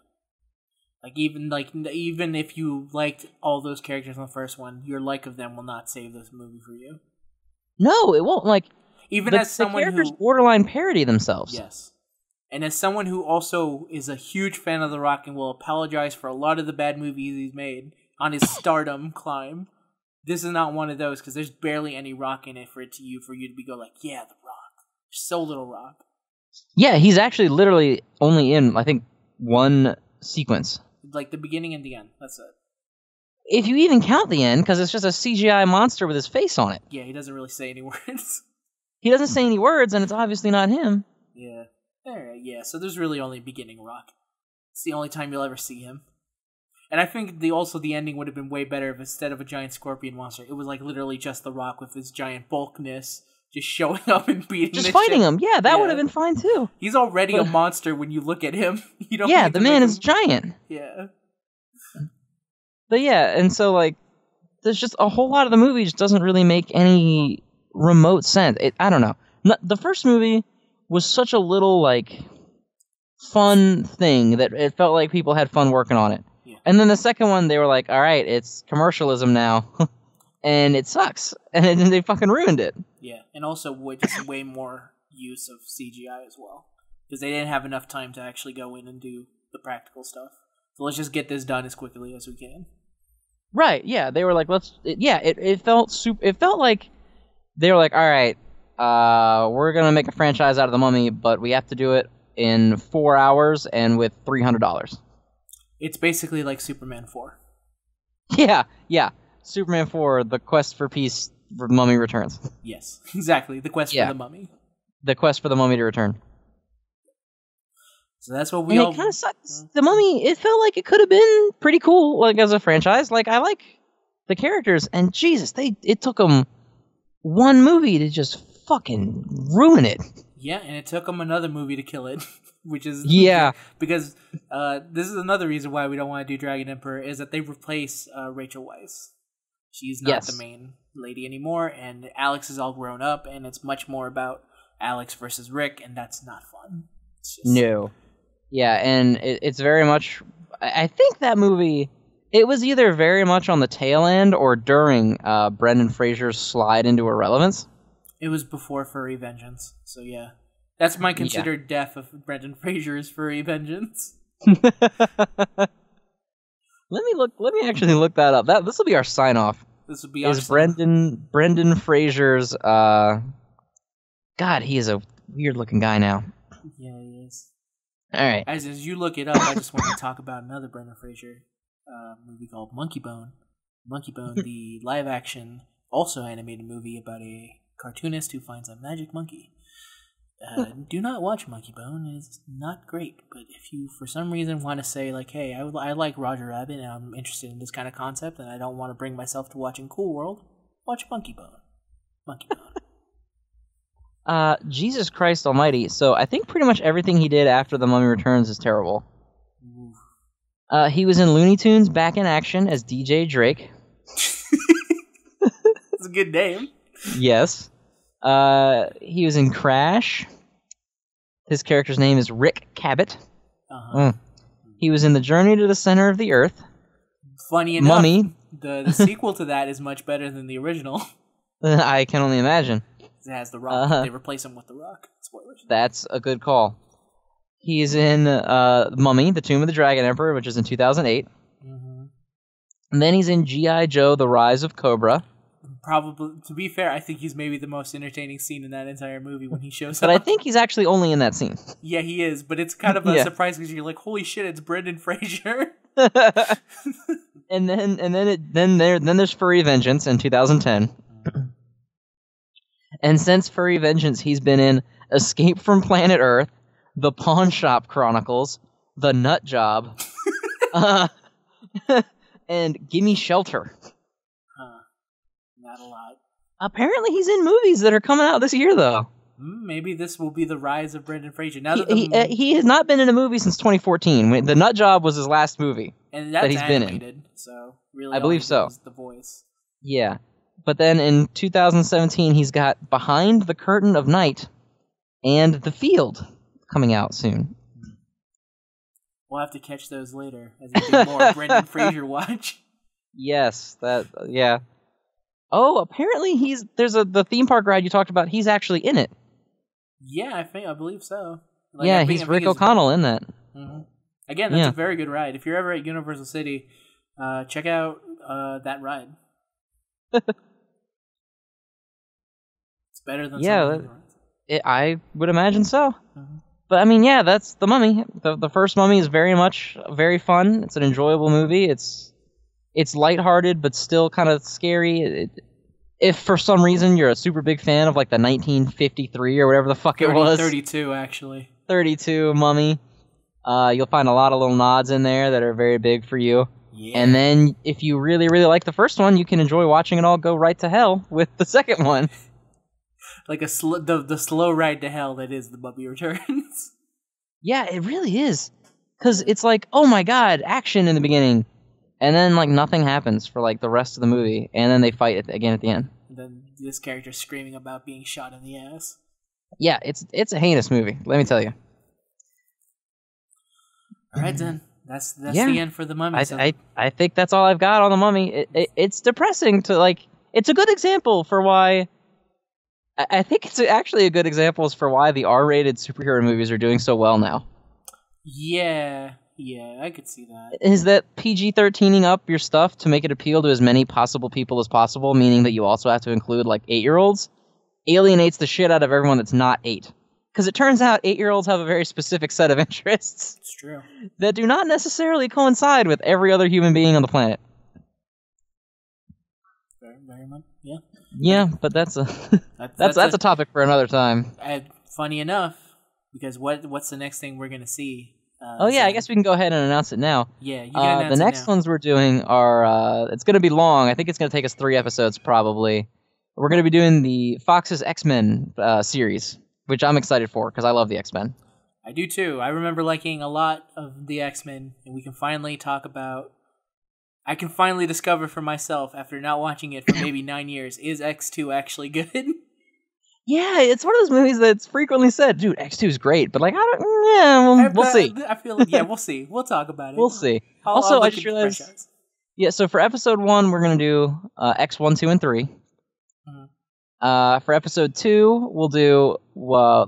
Even if you liked all those characters in the first one, your like of them will not save this movie for you. No, it won't. Like, even as someone the characters who borderline parody themselves. Yes. And as someone who also is a huge fan of The Rock and will apologize for a lot of the bad movies he's made on his stardom climb, this is not one of those, because there's barely any Rock in it for you to go like, yeah, The Rock. There's so little Rock. Yeah, he's actually literally only in, I think, one sequence. Like the beginning and the end. That's it. If you even count the end, because it's just a CGI monster with his face on it. Yeah, he doesn't really say any words. He doesn't say any words, and it's obviously not him. Yeah. Alright, yeah, so there's really only beginning Rock. It's the only time you'll ever see him. And I think the ending would have been way better if instead of a giant scorpion monster, it was like literally just The Rock with his giant bulkness just showing up and beating just fighting him. Yeah, that would have been fine too. He's already a monster when you look at him. You don't the man is giant. Yeah. But yeah, and so like, there's just a whole lot of the movie just doesn't really make any remote sense. I don't know. The first movie was such a little like fun thing that it felt like people had fun working on it. Yeah. And then the second one, they were like, all right, it's commercialism now. And it sucks. And then they fucking ruined it. Yeah, and also just way more use of CGI as well. Because they didn't have enough time to actually go in and do the practical stuff. So let's just get this done as quickly as we can. Right, yeah. They were like, it felt like they were like, all right, we're going to make a franchise out of The Mummy, but we have to do it in 4 hours and with $300. It's basically like Superman 4. Yeah. Superman 4, The Quest for Peace, for Mummy Returns. Yes, exactly. The Quest for the Mummy. The Quest for the Mummy to return. So that's what it kind of sucks. The Mummy, it felt like it could have been pretty cool, like, as a franchise. Like, I like the characters, and Jesus, it took them one movie to just fucking ruin it. Yeah, and it took them another movie to kill it. Which is because this is another reason why we don't want to do Dragon Emperor, is that they replace Rachel Weisz. She's not the main lady anymore, and Alex is all grown up, and it's much more about Alex versus Rick, and that's not fun. It's just... No. Yeah, and it's very much... I think that movie, it was either very much on the tail end or during Brendan Fraser's slide into irrelevance. It was before Furry Vengeance, so yeah. That's my considered death of Brendan Fraser's Furry Vengeance. Let me actually look that up. This will be our sign off. This will be our Brendan Fraser's God, he is a weird looking guy now. Yeah, he is. Alright. As you look it up, I just want to talk about another Brendan Fraser movie called Monkey Bone. Monkey Bone, the live action, also animated movie about a cartoonist who finds a magic monkey. Do not watch Monkey Bone. It's not great. But if you, for some reason, want to say, like, hey, I like Roger Rabbit and I'm interested in this kind of concept and I don't want to bring myself to watching Cool World, watch Monkey Bone. Monkey Bone. Jesus Christ Almighty. So I think pretty much everything he did after The Mummy Returns is terrible. He was in Looney Tunes Back in Action as DJ Drake. That's a good name. Yes. He was in Crash. His character's name is Rick Cabot. He was in The Journey to the Center of the Earth. Funny enough, Mummy. The sequel to that is much better than the original. I can only imagine. It has The Rock. They replace him with The Rock. Spoilers. That's a good call. He's in Mummy, The Tomb of the Dragon Emperor, which is in 2008. And then he's in G.I. Joe, The Rise of Cobra. Probably, to be fair, I think he's maybe the most entertaining scene in that entire movie when he shows But up. I think he's actually only in that scene. Yeah, he is, but it's kind of a surprise because you're like, holy shit, it's Brendan Fraser. And then there's Furry Vengeance in 2010. And since Furry Vengeance, he's been in Escape from Planet Earth, The Pawn Shop Chronicles, The Nut Job, and Gimme Shelter. Not a lot. Apparently he's in movies that are coming out this year, though. Maybe this will be the rise of Brendan Fraser. Now that he has not been in a movie since 2014. The Nut Job was his last movie and that's that he's animated, been in. So really, I believe so. The voice. Yeah. But then in 2017, he's got Behind the Curtain of Night and The Field coming out soon. We'll have to catch those later as we do more Brendan Fraser watch. Yes, yeah. Oh, apparently there's the theme park ride you talked about. He's actually in it. Yeah, I believe so. He's Rick O'Connell in that. Again, that's a very good ride. If you're ever at Universal City, check out that ride. It's better than some of the rides. I would imagine so. But I mean, that's The Mummy. The first Mummy is very fun. It's an enjoyable movie. It's lighthearted, but still kind of scary. If for some reason you're a super big fan of like the 1953 or whatever the fuck it was. 32, actually. 32 Mummy. You'll find a lot of little nods in there that are very big for you. Yeah. And then if you really, really like the first one, you can enjoy watching it all go right to hell with the second one. Like the slow ride to hell that is The Mummy Returns. Yeah, it really is. Because it's like, oh my god, action in the beginning. And then, like, nothing happens for, like, the rest of the movie. And then they fight again at the end. And then this character screaming about being shot in the ass. Yeah, it's a heinous movie, let me tell you. All right, then. That's the end for The Mummy. I think that's all I've got on The Mummy. It's depressing to, like... It's a good example for why... I think it's actually a good example for why the R-rated superhero movies are doing so well now. Yeah, I could see that. Is that PG-13ing up your stuff to make it appeal to as many possible people as possible, meaning that you also have to include, like, 8-year-olds, alienates the shit out of everyone that's not 8. Because it turns out 8-year-olds have a very specific set of interests. It's true. That do not necessarily coincide with every other human being on the planet. Very much, yeah. Yeah, but that's a that's a topic for another time. Funny enough, because what's the next thing we're gonna see? I guess we can go ahead and announce it now. Yeah, you can announce the next ones we're doing are it's gonna be long. I think it's gonna take us 3 episodes probably. We're gonna be doing the Fox's X-Men series, which I'm excited for because I love the X-Men. I do too. I remember liking a lot of the X-Men, and we can finally talk about. I can finally discover for myself, after not watching it for maybe 9 years, is X2 actually good? Yeah, it's one of those movies that's frequently said, dude, X2 is great, but like, we'll see. I feel like, we'll see. We'll talk about it. We'll see. I just realized, so for episode 1, we're going to do X1, 2, and 3. For episode 2, we'll do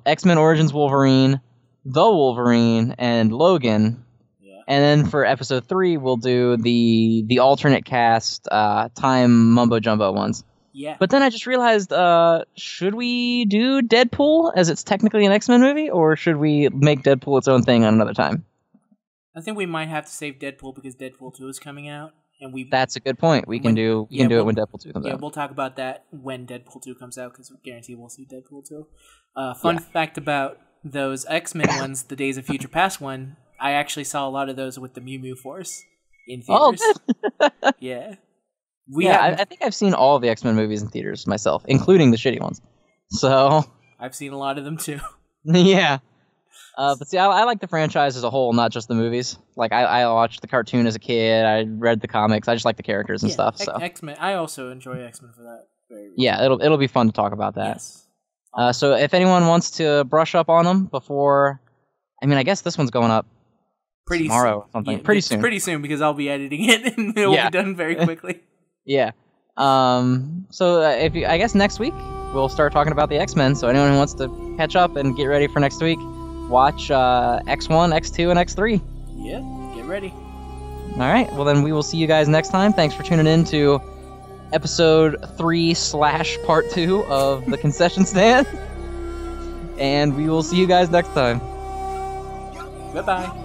X-Men Origins Wolverine, The Wolverine, and Logan. And then for episode 3, we'll do the alternate cast, time mumbo jumbo ones. Yeah. But then I just realized, should we do Deadpool as it's technically an X-Men movie, or should we make Deadpool its own thing on another time? I think we might have to save Deadpool because Deadpool 2 is coming out, and That's a good point. We can do it when Deadpool 2 comes out. Yeah, we'll talk about that when Deadpool 2 comes out because we guarantee we'll see Deadpool 2. Fun fact about those X-Men ones, the Days of Future Past one. I actually saw a lot of those with the Mew Mew Force in theaters. Oh, good. Yeah. I think I've seen all of the X-Men movies in theaters myself, including the shitty ones. So I've seen a lot of them too. yeah. But see, I like the franchise as a whole, not just the movies. Like, I watched the cartoon as a kid. I read the comics. I just like the characters and stuff. So X-Men. I also enjoy X-Men for that. Yeah, it'll be fun to talk about that. Yes. So if anyone wants to brush up on them before, I mean, I guess this one's going up tomorrow or something. Yeah, pretty soon. Pretty soon because I'll be editing it and it'll be done very quickly. Yeah. So I guess next week we'll start talking about the X-Men. So anyone who wants to catch up and get ready for next week, watch X1, X2, and X3. Yeah, get ready. All right. Well, then we will see you guys next time. Thanks for tuning in to episode 3/part 2 of the Concession Stand. And we will see you guys next time. Bye-bye.